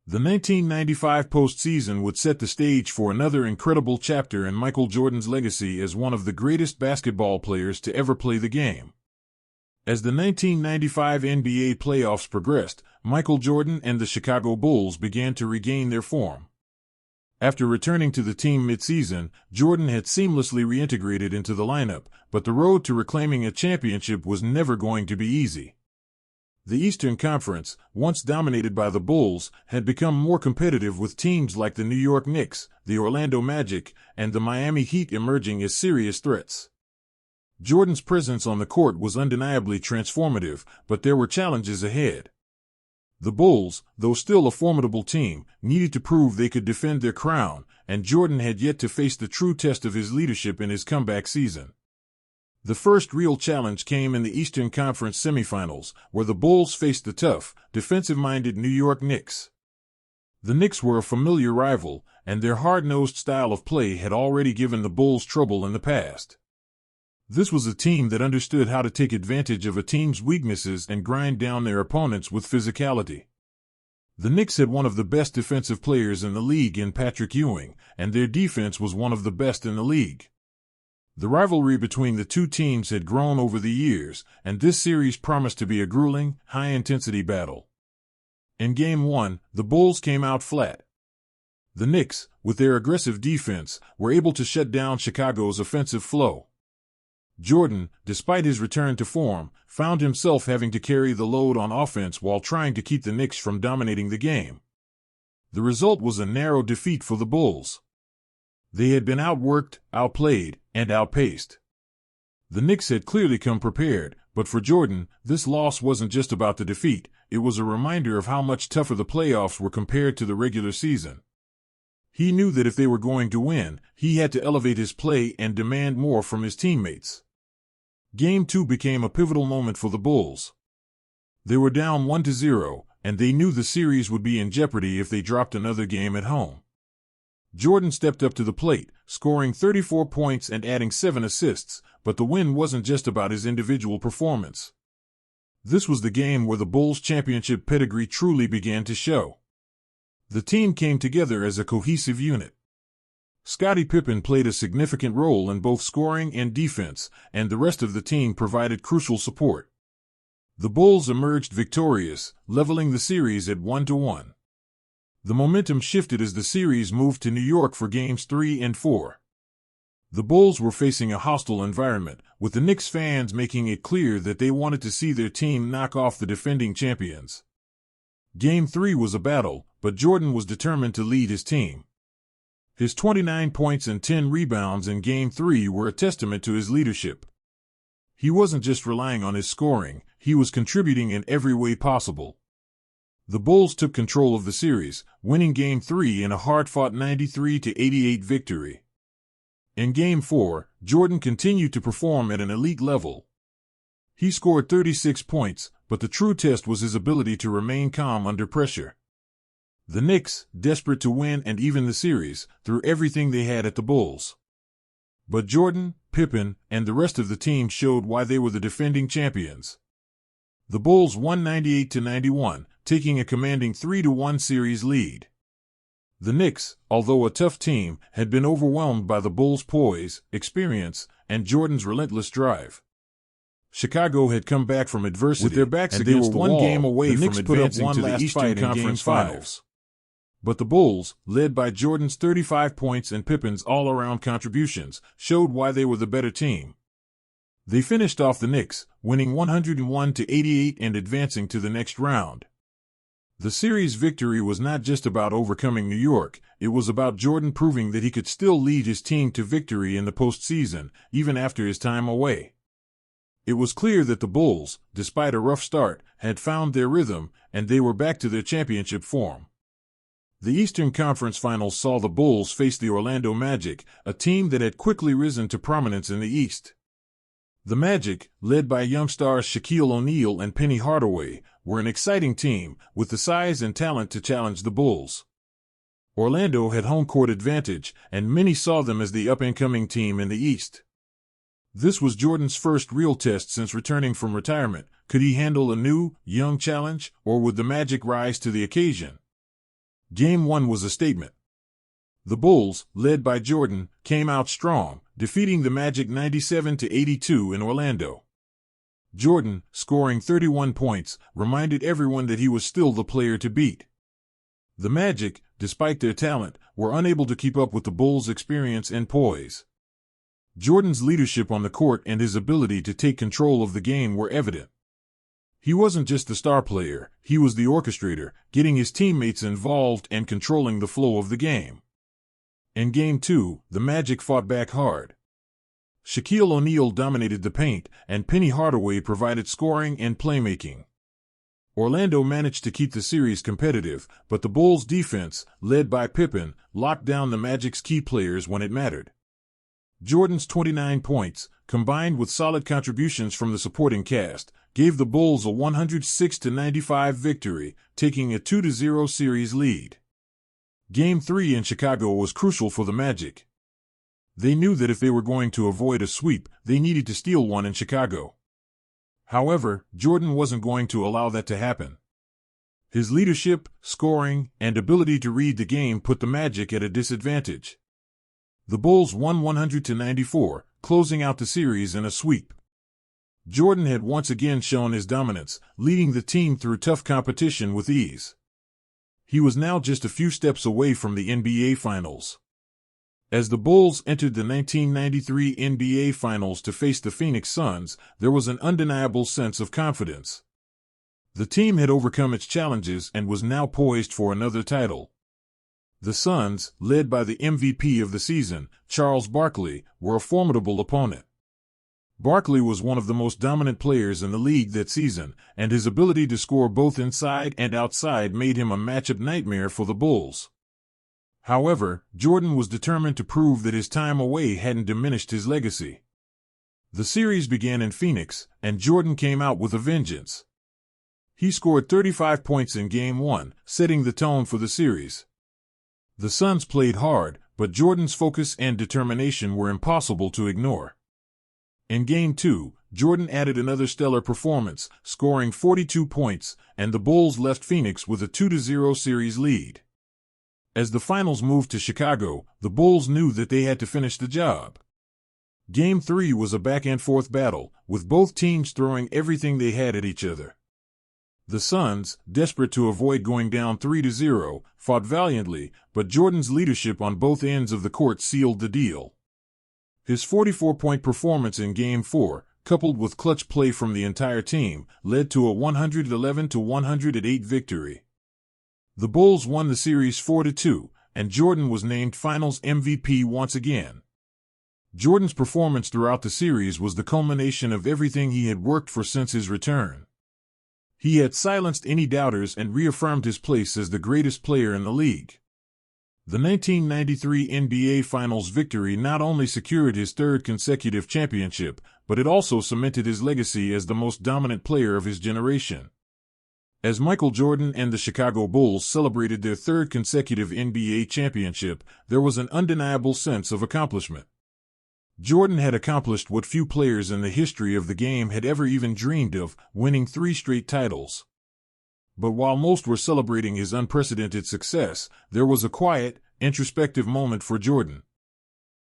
The 1995 postseason would set the stage for another incredible chapter in Michael Jordan's legacy as one of the greatest basketball players to ever play the game. As the 1995 NBA playoffs progressed, Michael Jordan and the Chicago Bulls began to regain their form. After returning to the team mid-season, Jordan had seamlessly reintegrated into the lineup, but the road to reclaiming a championship was never going to be easy. The Eastern Conference, once dominated by the Bulls, had become more competitive with teams like the New York Knicks, the Orlando Magic, and the Miami Heat emerging as serious threats. Jordan's presence on the court was undeniably transformative, but there were challenges ahead. The Bulls, though still a formidable team, needed to prove they could defend their crown, and Jordan had yet to face the true test of his leadership in his comeback season. The first real challenge came in the Eastern Conference semifinals, where the Bulls faced the tough, defensive-minded New York Knicks. The Knicks were a familiar rival, and their hard-nosed style of play had already given the Bulls trouble in the past. This was a team that understood how to take advantage of a team's weaknesses and grind down their opponents with physicality. The Knicks had one of the best defensive players in the league in Patrick Ewing, and their defense was one of the best in the league. The rivalry between the two teams had grown over the years, and this series promised to be a grueling, high-intensity battle. In Game 1, the Bulls came out flat. The Knicks, with their aggressive defense, were able to shut down Chicago's offensive flow. Jordan, despite his return to form, found himself having to carry the load on offense while trying to keep the Knicks from dominating the game. The result was a narrow defeat for the Bulls. They had been outworked, outplayed, and outpaced. The Knicks had clearly come prepared, but for Jordan, this loss wasn't just about the defeat, it was a reminder of how much tougher the playoffs were compared to the regular season. He knew that if they were going to win, he had to elevate his play and demand more from his teammates. Game 2 became a pivotal moment for the Bulls. They were down 1-0, and they knew the series would be in jeopardy if they dropped another game at home. Jordan stepped up to the plate, scoring 34 points and adding 7 assists, but the win wasn't just about his individual performance. This was the game where the Bulls' championship pedigree truly began to show. The team came together as a cohesive unit. Scottie Pippen played a significant role in both scoring and defense, and the rest of the team provided crucial support. The Bulls emerged victorious, leveling the series at 1-1. The momentum shifted as the series moved to New York for Games 3 and 4. The Bulls were facing a hostile environment, with the Knicks fans making it clear that they wanted to see their team knock off the defending champions. Game 3 was a battle, but Jordan was determined to lead his team. His 29 points and 10 rebounds in Game 3 were a testament to his leadership. He wasn't just relying on his scoring, he was contributing in every way possible. The Bulls took control of the series, winning Game 3 in a hard-fought 93-88 victory. In Game 4, Jordan continued to perform at an elite level. He scored 36 points, but the true test was his ability to remain calm under pressure. The Knicks, desperate to win and even the series, threw everything they had at the Bulls. But Jordan, Pippen, and the rest of the team showed why they were the defending champions. The Bulls won 98-91, taking a commanding 3-1 series lead. The Knicks, although a tough team, had been overwhelmed by the Bulls' poise, experience, and Jordan's relentless drive. Chicago had come back from adversity, with their backs and against they were the one wall. game away The from Knicks put up advancing one to the last Eastern fight in Conference Game Finals. But the Bulls, led by Jordan's 35 points and Pippen's all-around contributions, showed why they were the better team. They finished off the Knicks, winning 101-88 and advancing to the next round. The series victory was not just about overcoming New York, it was about Jordan proving that he could still lead his team to victory in the postseason, even after his time away. It was clear that the Bulls, despite a rough start, had found their rhythm, and they were back to their championship form. The Eastern Conference Finals saw the Bulls face the Orlando Magic, a team that had quickly risen to prominence in the East. The Magic, led by young stars Shaquille O'Neal and Penny Hardaway, were an exciting team, with the size and talent to challenge the Bulls. Orlando had home court advantage, and many saw them as the up-and-coming team in the East. This was Jordan's first real test since returning from retirement. Could he handle a new, young challenge, or would the Magic rise to the occasion? Game 1 was a statement. The Bulls, led by Jordan, came out strong, defeating the Magic 97-82 in Orlando. Jordan, scoring 31 points, reminded everyone that he was still the player to beat. The Magic, despite their talent, were unable to keep up with the Bulls' experience and poise. Jordan's leadership on the court and his ability to take control of the game were evident. He wasn't just the star player, he was the orchestrator, getting his teammates involved and controlling the flow of the game. In Game 2, the Magic fought back hard. Shaquille O'Neal dominated the paint, and Penny Hardaway provided scoring and playmaking. Orlando managed to keep the series competitive, but the Bulls' defense, led by Pippen, locked down the Magic's key players when it mattered. Jordan's 29 points, combined with solid contributions from the supporting cast, gave the Bulls a 106-95 victory, taking a 2-0 series lead. Game 3 in Chicago was crucial for the Magic. They knew that if they were going to avoid a sweep, they needed to steal one in Chicago. However, Jordan wasn't going to allow that to happen. His leadership, scoring, and ability to read the game put the Magic at a disadvantage. The Bulls won 100-94, closing out the series in a sweep. Jordan had once again shown his dominance, leading the team through tough competition with ease. He was now just a few steps away from the NBA Finals. As the Bulls entered the 1993 NBA Finals to face the Phoenix Suns, there was an undeniable sense of confidence. The team had overcome its challenges and was now poised for another title. The Suns, led by the MVP of the season, Charles Barkley, were a formidable opponent. Barkley was one of the most dominant players in the league that season, and his ability to score both inside and outside made him a matchup nightmare for the Bulls. However, Jordan was determined to prove that his time away hadn't diminished his legacy. The series began in Phoenix, and Jordan came out with a vengeance. He scored 35 points in Game 1, setting the tone for the series. The Suns played hard, but Jordan's focus and determination were impossible to ignore. In Game 2, Jordan added another stellar performance, scoring 42 points, and the Bulls left Phoenix with a 2-0 series lead. As the finals moved to Chicago, the Bulls knew that they had to finish the job. Game 3 was a back-and-forth battle, with both teams throwing everything they had at each other. The Suns, desperate to avoid going down 3-0, fought valiantly, but Jordan's leadership on both ends of the court sealed the deal. His 44-point performance in Game 4, coupled with clutch play from the entire team, led to a 111-108 victory. The Bulls won the series 4-2, and Jordan was named Finals MVP once again. Jordan's performance throughout the series was the culmination of everything he had worked for since his return. He had silenced any doubters and reaffirmed his place as the greatest player in the league. The 1993 NBA Finals victory not only secured his third consecutive championship, but it also cemented his legacy as the most dominant player of his generation. As Michael Jordan and the Chicago Bulls celebrated their third consecutive NBA championship, there was an undeniable sense of accomplishment. Jordan had accomplished what few players in the history of the game had ever even dreamed of, winning 3 straight titles. But while most were celebrating his unprecedented success, there was a quiet, introspective moment for Jordan.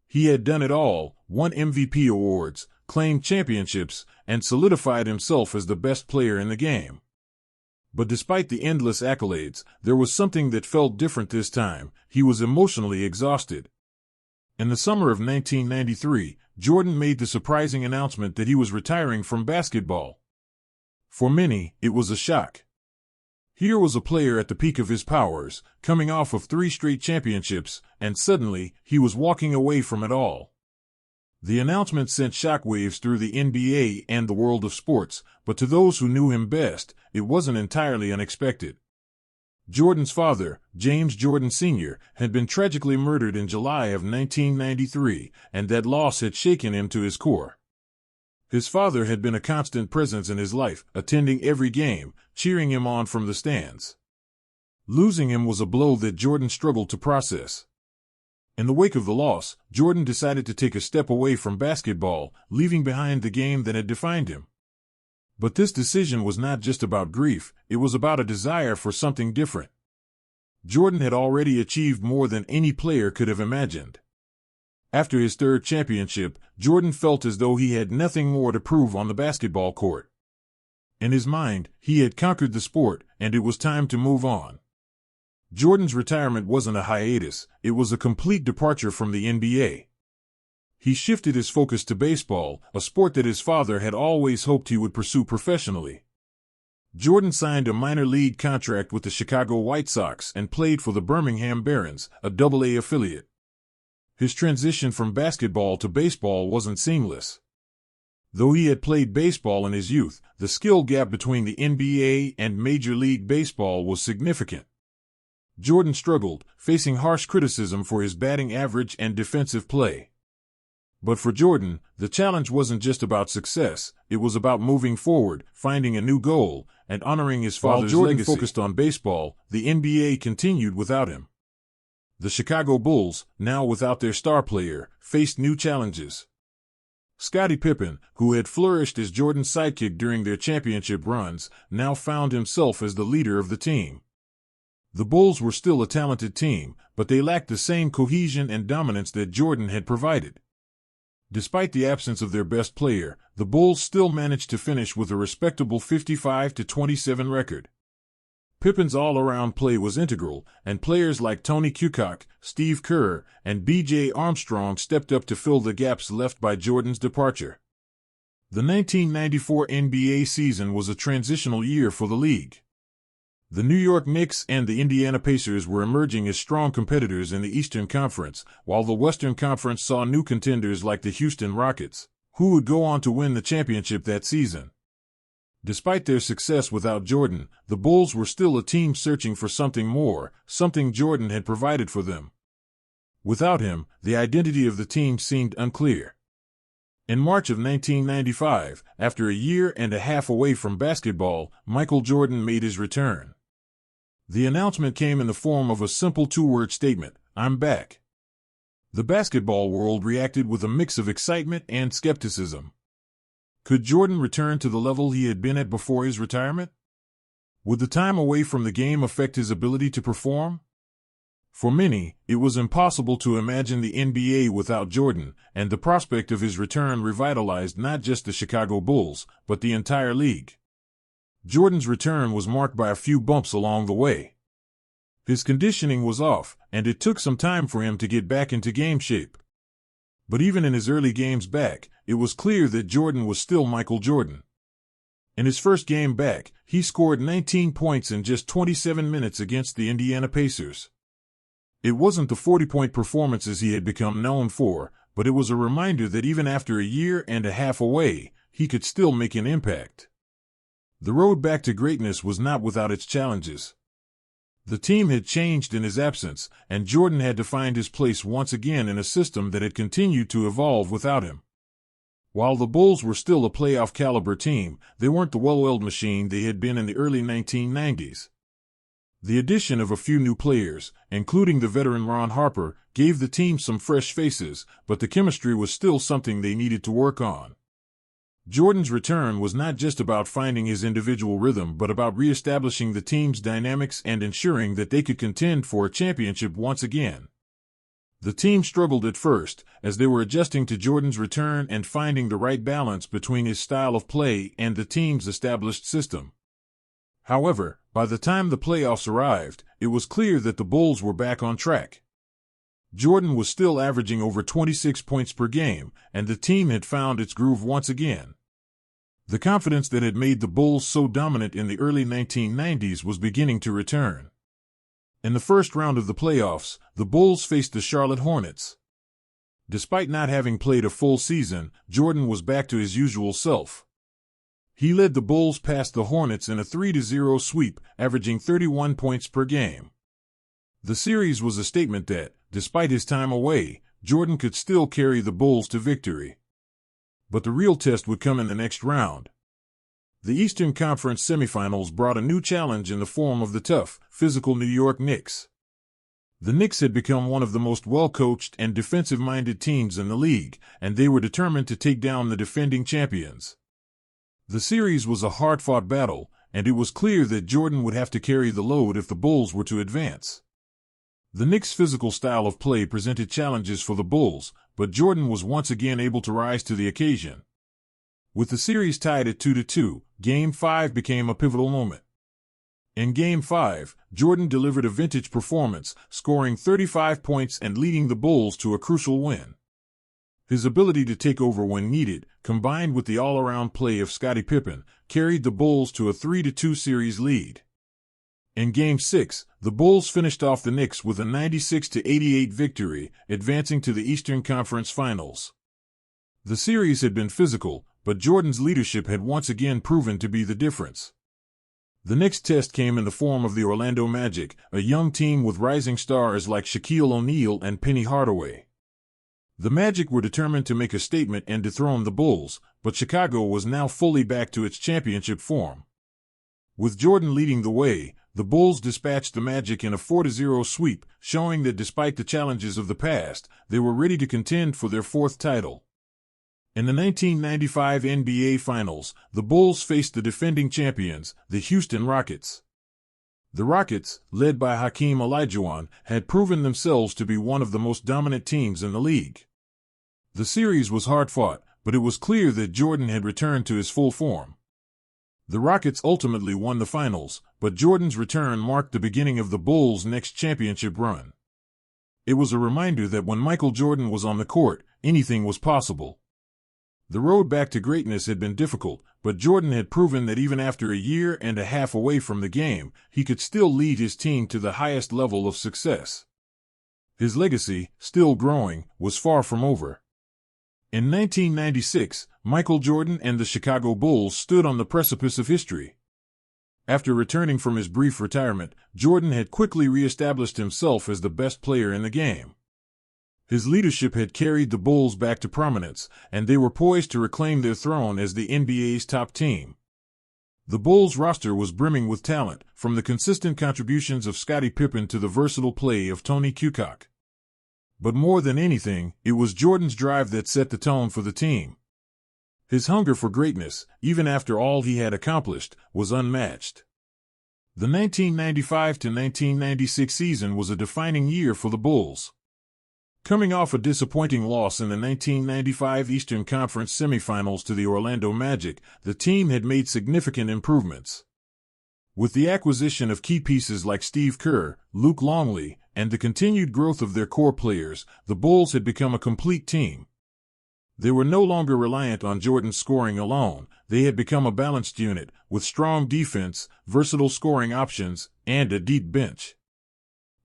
He had done it all, won MVP awards, claimed championships, and solidified himself as the best player in the game. But despite the endless accolades, there was something that felt different this time. He was emotionally exhausted. In the summer of 1993, Jordan made the surprising announcement that he was retiring from basketball. For many, it was a shock. Here was a player at the peak of his powers, coming off of 3 straight championships, and suddenly, he was walking away from it all. The announcement sent shockwaves through the NBA and the world of sports, but to those who knew him best, it wasn't entirely unexpected. Jordan's father, James Jordan Sr., had been tragically murdered in July of 1993, and that loss had shaken him to his core. His father had been a constant presence in his life, attending every game, cheering him on from the stands. Losing him was a blow that Jordan struggled to process. In the wake of the loss, Jordan decided to take a step away from basketball, leaving behind the game that had defined him. But this decision was not just about grief, it was about a desire for something different. Jordan had already achieved more than any player could have imagined. After his third championship, Jordan felt as though he had nothing more to prove on the basketball court. In his mind, he had conquered the sport, and it was time to move on. Jordan's retirement wasn't a hiatus, it was a complete departure from the NBA. He shifted his focus to baseball, a sport that his father had always hoped he would pursue professionally. Jordan signed a minor league contract with the Chicago White Sox and played for the Birmingham Barons, a Double-A affiliate. His transition from basketball to baseball wasn't seamless. Though he had played baseball in his youth, the skill gap between the NBA and Major League Baseball was significant. Jordan struggled, facing harsh criticism for his batting average and defensive play. But for Jordan, the challenge wasn't just about success, it was about moving forward, finding a new goal, and honoring his father's legacy. While Jordan focused on baseball, the NBA continued without him. The Chicago Bulls, now without their star player, faced new challenges. Scottie Pippen, who had flourished as Jordan's sidekick during their championship runs, now found himself as the leader of the team. The Bulls were still a talented team, but they lacked the same cohesion and dominance that Jordan had provided. Despite the absence of their best player, the Bulls still managed to finish with a respectable 55-27 record. Pippen's all-around play was integral, and players like Tony Kukoc, Steve Kerr, and B.J. Armstrong stepped up to fill the gaps left by Jordan's departure. The 1994 NBA season was a transitional year for the league. The New York Knicks and the Indiana Pacers were emerging as strong competitors in the Eastern Conference, while the Western Conference saw new contenders like the Houston Rockets, who would go on to win the championship that season. Despite their success without Jordan, the Bulls were still a team searching for something more, something Jordan had provided for them. Without him, the identity of the team seemed unclear. In March of 1995, after a year and a half away from basketball, Michael Jordan made his return. The announcement came in the form of a simple two-word statement, "I'm back." The basketball world reacted with a mix of excitement and skepticism. Could Jordan return to the level he had been at before his retirement? Would the time away from the game affect his ability to perform? For many, it was impossible to imagine the NBA without Jordan, and the prospect of his return revitalized not just the Chicago Bulls, but the entire league. Jordan's return was marked by a few bumps along the way. His conditioning was off, and it took some time for him to get back into game shape. But even in his early games back, it was clear that Jordan was still Michael Jordan. In his first game back, he scored 19 points in just 27 minutes against the Indiana Pacers. It wasn't the 40-point performances he had become known for, but it was a reminder that even after a year and a half away, he could still make an impact. The road back to greatness was not without its challenges. The team had changed in his absence, and Jordan had to find his place once again in a system that had continued to evolve without him. While the Bulls were still a playoff-caliber team, they weren't the well-oiled machine they had been in the early 1990s. The addition of a few new players, including the veteran Ron Harper, gave the team some fresh faces, but the chemistry was still something they needed to work on. Jordan's return was not just about finding his individual rhythm but about reestablishing the team's dynamics and ensuring that they could contend for a championship once again. The team struggled at first, as they were adjusting to Jordan's return and finding the right balance between his style of play and the team's established system. However, by the time the playoffs arrived, it was clear that the Bulls were back on track. Jordan was still averaging over 26 points per game, and the team had found its groove once again. The confidence that had made the Bulls so dominant in the early 1990s was beginning to return. In the first round of the playoffs, the Bulls faced the Charlotte Hornets. Despite not having played a full season, Jordan was back to his usual self. He led the Bulls past the Hornets in a 3-0 sweep, averaging 31 points per game. The series was a statement that, despite his time away, Jordan could still carry the Bulls to victory. But the real test would come in the next round. The Eastern Conference semifinals brought a new challenge in the form of the tough, physical New York Knicks. The Knicks had become one of the most well-coached and defensive-minded teams in the league, and they were determined to take down the defending champions. The series was a hard-fought battle, and it was clear that Jordan would have to carry the load if the Bulls were to advance. The Knicks' physical style of play presented challenges for the Bulls, but Jordan was once again able to rise to the occasion. With the series tied at 2-2, Game 5 became a pivotal moment. In Game 5, Jordan delivered a vintage performance, scoring 35 points and leading the Bulls to a crucial win. His ability to take over when needed, combined with the all-around play of Scottie Pippen, carried the Bulls to a 3-2 series lead. In Game 6, the Bulls finished off the Knicks with a 96-88 victory, advancing to the Eastern Conference Finals. The series had been physical, but Jordan's leadership had once again proven to be the difference. The next test came in the form of the Orlando Magic, a young team with rising stars like Shaquille O'Neal and Penny Hardaway. The Magic were determined to make a statement and dethrone the Bulls, but Chicago was now fully back to its championship form. With Jordan leading the way, the Bulls dispatched the Magic in a 4-0 sweep, showing that despite the challenges of the past, they were ready to contend for their fourth title. In the 1995 NBA Finals, the Bulls faced the defending champions, the Houston Rockets. The Rockets, led by Hakeem Olajuwon, had proven themselves to be one of the most dominant teams in the league. The series was hard-fought, but it was clear that Jordan had returned to his full form. The Rockets ultimately won the finals, but Jordan's return marked the beginning of the Bulls' next championship run. It was a reminder that when Michael Jordan was on the court, anything was possible. The road back to greatness had been difficult, but Jordan had proven that even after a year and a half away from the game, he could still lead his team to the highest level of success. His legacy, still growing, was far from over. In 1996, Michael Jordan and the Chicago Bulls stood on the precipice of history. After returning from his brief retirement, Jordan had quickly re-established himself as the best player in the game. His leadership had carried the Bulls back to prominence, and they were poised to reclaim their throne as the NBA's top team. The Bulls' roster was brimming with talent, from the consistent contributions of Scottie Pippen to the versatile play of Tony Kukoc. But more than anything, it was Jordan's drive that set the tone for the team. His hunger for greatness, even after all he had accomplished, was unmatched. The 1995-1996 season was a defining year for the Bulls. Coming off a disappointing loss in the 1995 Eastern Conference semifinals to the Orlando Magic, the team had made significant improvements. With the acquisition of key pieces like Steve Kerr, Luke Longley, and the continued growth of their core players, the Bulls had become a complete team. They were no longer reliant on Jordan's scoring alone. They had become a balanced unit, with strong defense, versatile scoring options, and a deep bench.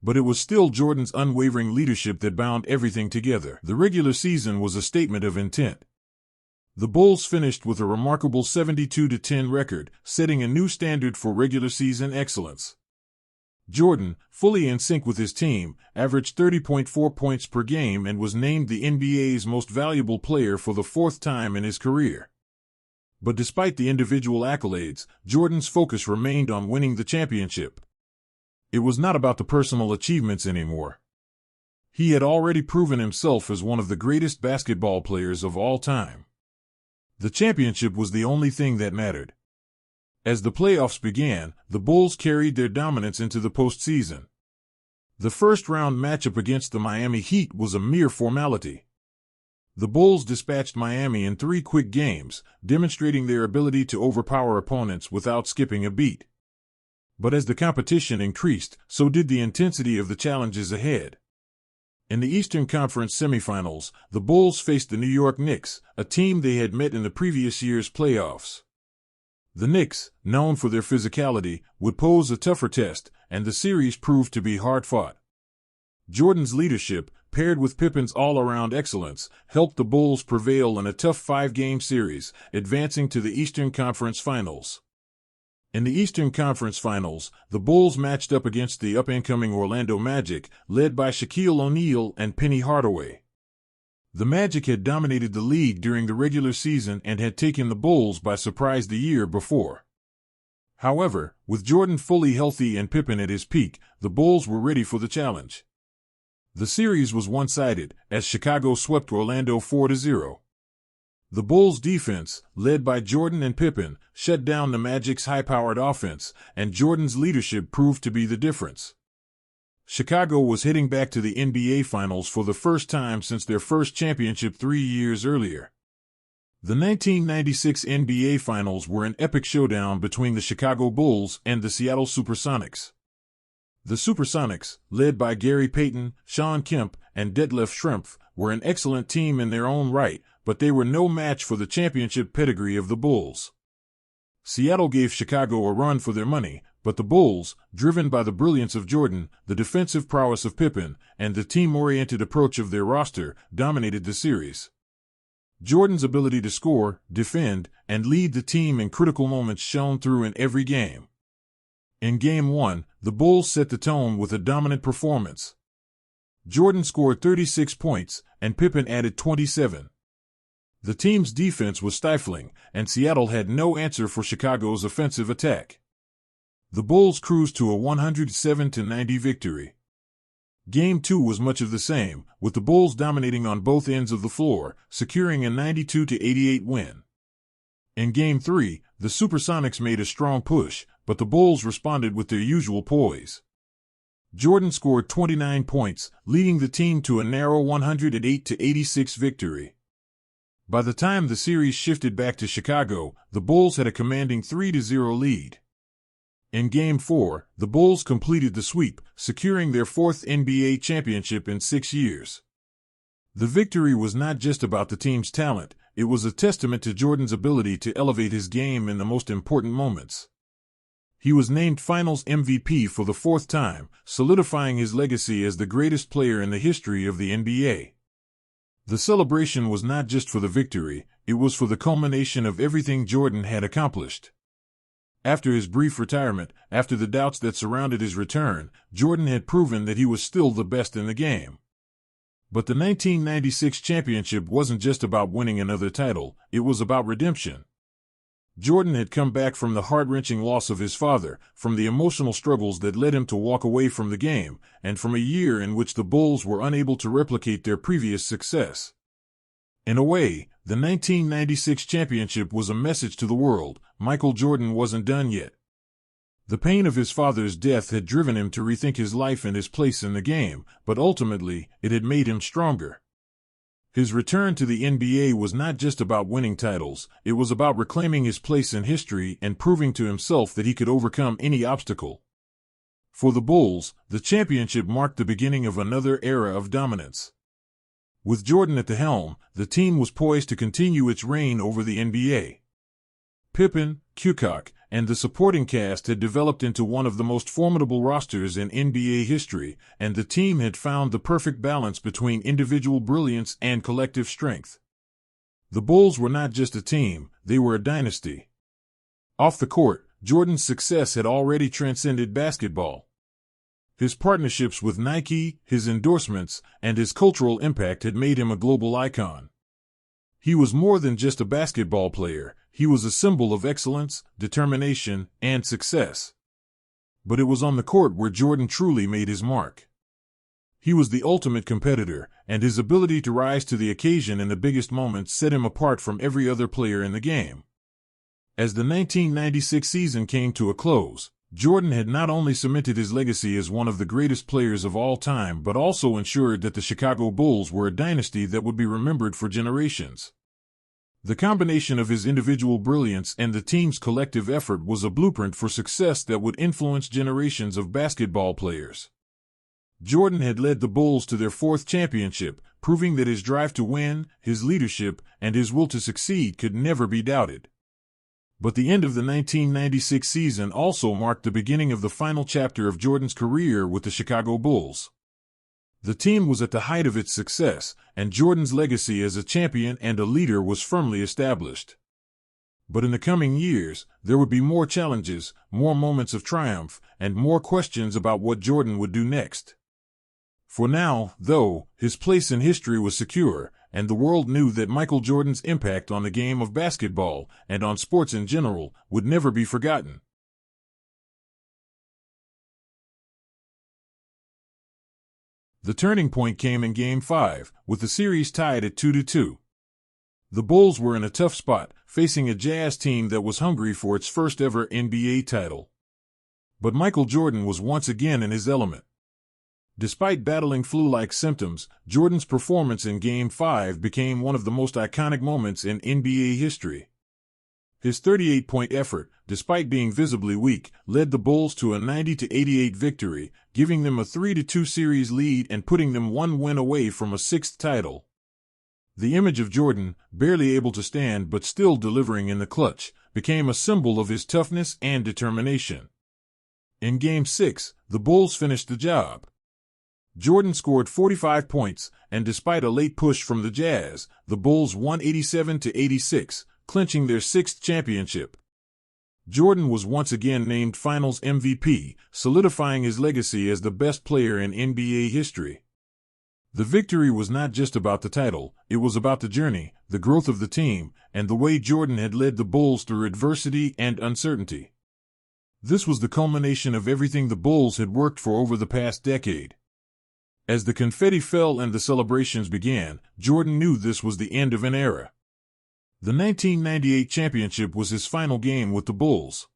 But it was still Jordan's unwavering leadership that bound everything together. The regular season was a statement of intent. The Bulls finished with a remarkable 72-10 record, setting a new standard for regular season excellence. Jordan, fully in sync with his team, averaged 30.4 points per game and was named the NBA's most valuable player for the fourth time in his career. But despite the individual accolades, Jordan's focus remained on winning the championship. It was not about the personal achievements anymore. He had already proven himself as one of the greatest basketball players of all time. The championship was the only thing that mattered. As the playoffs began, the Bulls carried their dominance into the postseason. The first-round matchup against the Miami Heat was a mere formality. The Bulls dispatched Miami in 3 quick games, demonstrating their ability to overpower opponents without skipping a beat. But as the competition increased, so did the intensity of the challenges ahead. In the Eastern Conference semifinals, the Bulls faced the New York Knicks, a team they had met in the previous year's playoffs. The Knicks, known for their physicality, would pose a tougher test, and the series proved to be hard-fought. Jordan's leadership, paired with Pippen's all-around excellence, helped the Bulls prevail in a tough 5-game series, advancing to the Eastern Conference Finals. In the Eastern Conference Finals, the Bulls matched up against the up-and-coming Orlando Magic, led by Shaquille O'Neal and Penny Hardaway. The Magic had dominated the league during the regular season and had taken the Bulls by surprise the year before. However, with Jordan fully healthy and Pippen at his peak, the Bulls were ready for the challenge. The series was one-sided, as Chicago swept Orlando 4-0. The Bulls' defense, led by Jordan and Pippen, shut down the Magic's high-powered offense, and Jordan's leadership proved to be the difference. Chicago was heading back to the NBA Finals for the first time since their first championship 3 years earlier. The 1996 NBA Finals were an epic showdown between the Chicago Bulls and the Seattle Supersonics. The Supersonics, led by Gary Payton, Shawn Kemp, and Detlef Schrempf, were an excellent team in their own right, but they were no match for the championship pedigree of the Bulls. Seattle gave Chicago a run for their money, but the Bulls, driven by the brilliance of Jordan, the defensive prowess of Pippen, and the team-oriented approach of their roster, dominated the series. Jordan's ability to score, defend, and lead the team in critical moments shone through in every game. In Game 1, the Bulls set the tone with a dominant performance. Jordan scored 36 points, and Pippen added 27. The team's defense was stifling, and Seattle had no answer for Chicago's offensive attack. The Bulls cruised to a 107-90 victory. Game 2 was much of the same, with the Bulls dominating on both ends of the floor, securing a 92-88 win. In Game 3, the Supersonics made a strong push, but the Bulls responded with their usual poise. Jordan scored 29 points, leading the team to a narrow 108-86 victory. By the time the series shifted back to Chicago, the Bulls had a commanding 3-0 lead. In Game 4, the Bulls completed the sweep, securing their fourth NBA championship in 6 years. The victory was not just about the team's talent, it was a testament to Jordan's ability to elevate his game in the most important moments. He was named Finals MVP for the fourth time, solidifying his legacy as the greatest player in the history of the NBA. The celebration was not just for the victory, it was for the culmination of everything Jordan had accomplished. After his brief retirement, after the doubts that surrounded his return, Jordan had proven that he was still the best in the game. But the 1996 championship wasn't just about winning another title, it was about redemption. Jordan had come back from the heart-wrenching loss of his father, from the emotional struggles that led him to walk away from the game, and from a year in which the Bulls were unable to replicate their previous success. In a way, the 1996 championship was a message to the world: Michael Jordan wasn't done yet. The pain of his father's death had driven him to rethink his life and his place in the game, but ultimately, it had made him stronger. His return to the NBA was not just about winning titles, it was about reclaiming his place in history and proving to himself that he could overcome any obstacle. For the Bulls, the championship marked the beginning of another era of dominance. With Jordan at the helm, the team was poised to continue its reign over the NBA. Pippen, Kukoc, and the supporting cast had developed into one of the most formidable rosters in NBA history, and the team had found the perfect balance between individual brilliance and collective strength. The Bulls were not just a team, they were a dynasty. Off the court, Jordan's success had already transcended basketball. His partnerships with Nike, his endorsements, and his cultural impact had made him a global icon. He was more than just a basketball player, he was a symbol of excellence, determination, and success. But it was on the court where Jordan truly made his mark. He was the ultimate competitor, and his ability to rise to the occasion in the biggest moments set him apart from every other player in the game. As the 1996 season came to a close, Jordan had not only cemented his legacy as one of the greatest players of all time but also ensured that the Chicago Bulls were a dynasty that would be remembered for generations. The combination of his individual brilliance and the team's collective effort was a blueprint for success that would influence generations of basketball players. Jordan had led the Bulls to their fourth championship, proving that his drive to win, his leadership, and his will to succeed could never be doubted. But the end of the 1996 season also marked the beginning of the final chapter of Jordan's career with the Chicago Bulls. The team was at the height of its success, and Jordan's legacy as a champion and a leader was firmly established. But in the coming years, there would be more challenges, more moments of triumph, and more questions about what Jordan would do next. For now, though, his place in history was secure, and the world knew that Michael Jordan's impact on the game of basketball, and on sports in general, would never be forgotten. The turning point came in Game 5, with the series tied at 2-2. The Bulls were in a tough spot, facing a Jazz team that was hungry for its first ever NBA title. But Michael Jordan was once again in his element. Despite battling flu-like symptoms, Jordan's performance in Game 5 became one of the most iconic moments in NBA history. His 38-point effort, despite being visibly weak, led the Bulls to a 90-88 victory, giving them a 3-2 series lead and putting them one win away from a sixth title. The image of Jordan, barely able to stand but still delivering in the clutch, became a symbol of his toughness and determination. In Game 6, the Bulls finished the job. Jordan scored 45 points, and despite a late push from the Jazz, the Bulls won 87-86, clinching their sixth championship. Jordan was once again named Finals MVP, solidifying his legacy as the best player in NBA history. The victory was not just about the title, it was about the journey, the growth of the team, and the way Jordan had led the Bulls through adversity and uncertainty. This was the culmination of everything the Bulls had worked for over the past decade. As the confetti fell and the celebrations began, Jordan knew this was the end of an era. The 1998 championship was his final game with the Bulls.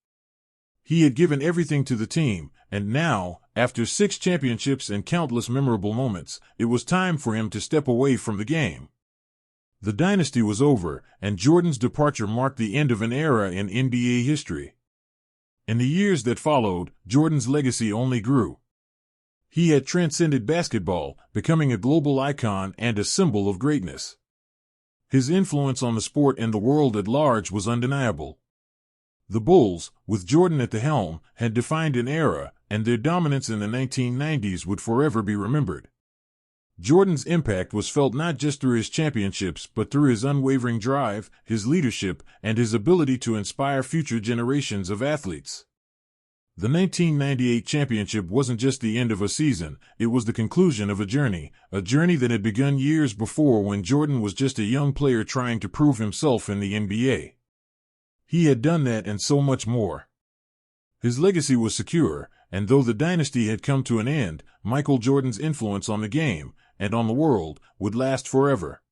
He had given everything to the team, and now, after 6 championships and countless memorable moments, it was time for him to step away from the game. The dynasty was over, and Jordan's departure marked the end of an era in NBA history. In the years that followed, Jordan's legacy only grew. He had transcended basketball, becoming a global icon and a symbol of greatness. His influence on the sport and the world at large was undeniable. The Bulls, with Jordan at the helm, had defined an era, and their dominance in the 1990s would forever be remembered. Jordan's impact was felt not just through his championships but through his unwavering drive, his leadership, and his ability to inspire future generations of athletes. The 1998 championship wasn't just the end of a season, it was the conclusion of a journey that had begun years before when Jordan was just a young player trying to prove himself in the NBA. He had done that and so much more. His legacy was secure, and though the dynasty had come to an end, Michael Jordan's influence on the game, and on the world, would last forever.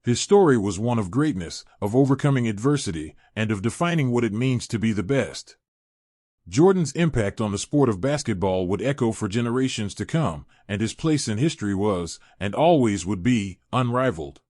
His story was one of greatness, of overcoming adversity, and of defining what it means to be the best. Jordan's impact on the sport of basketball would echo for generations to come, and his place in history was, and always would be, unrivaled.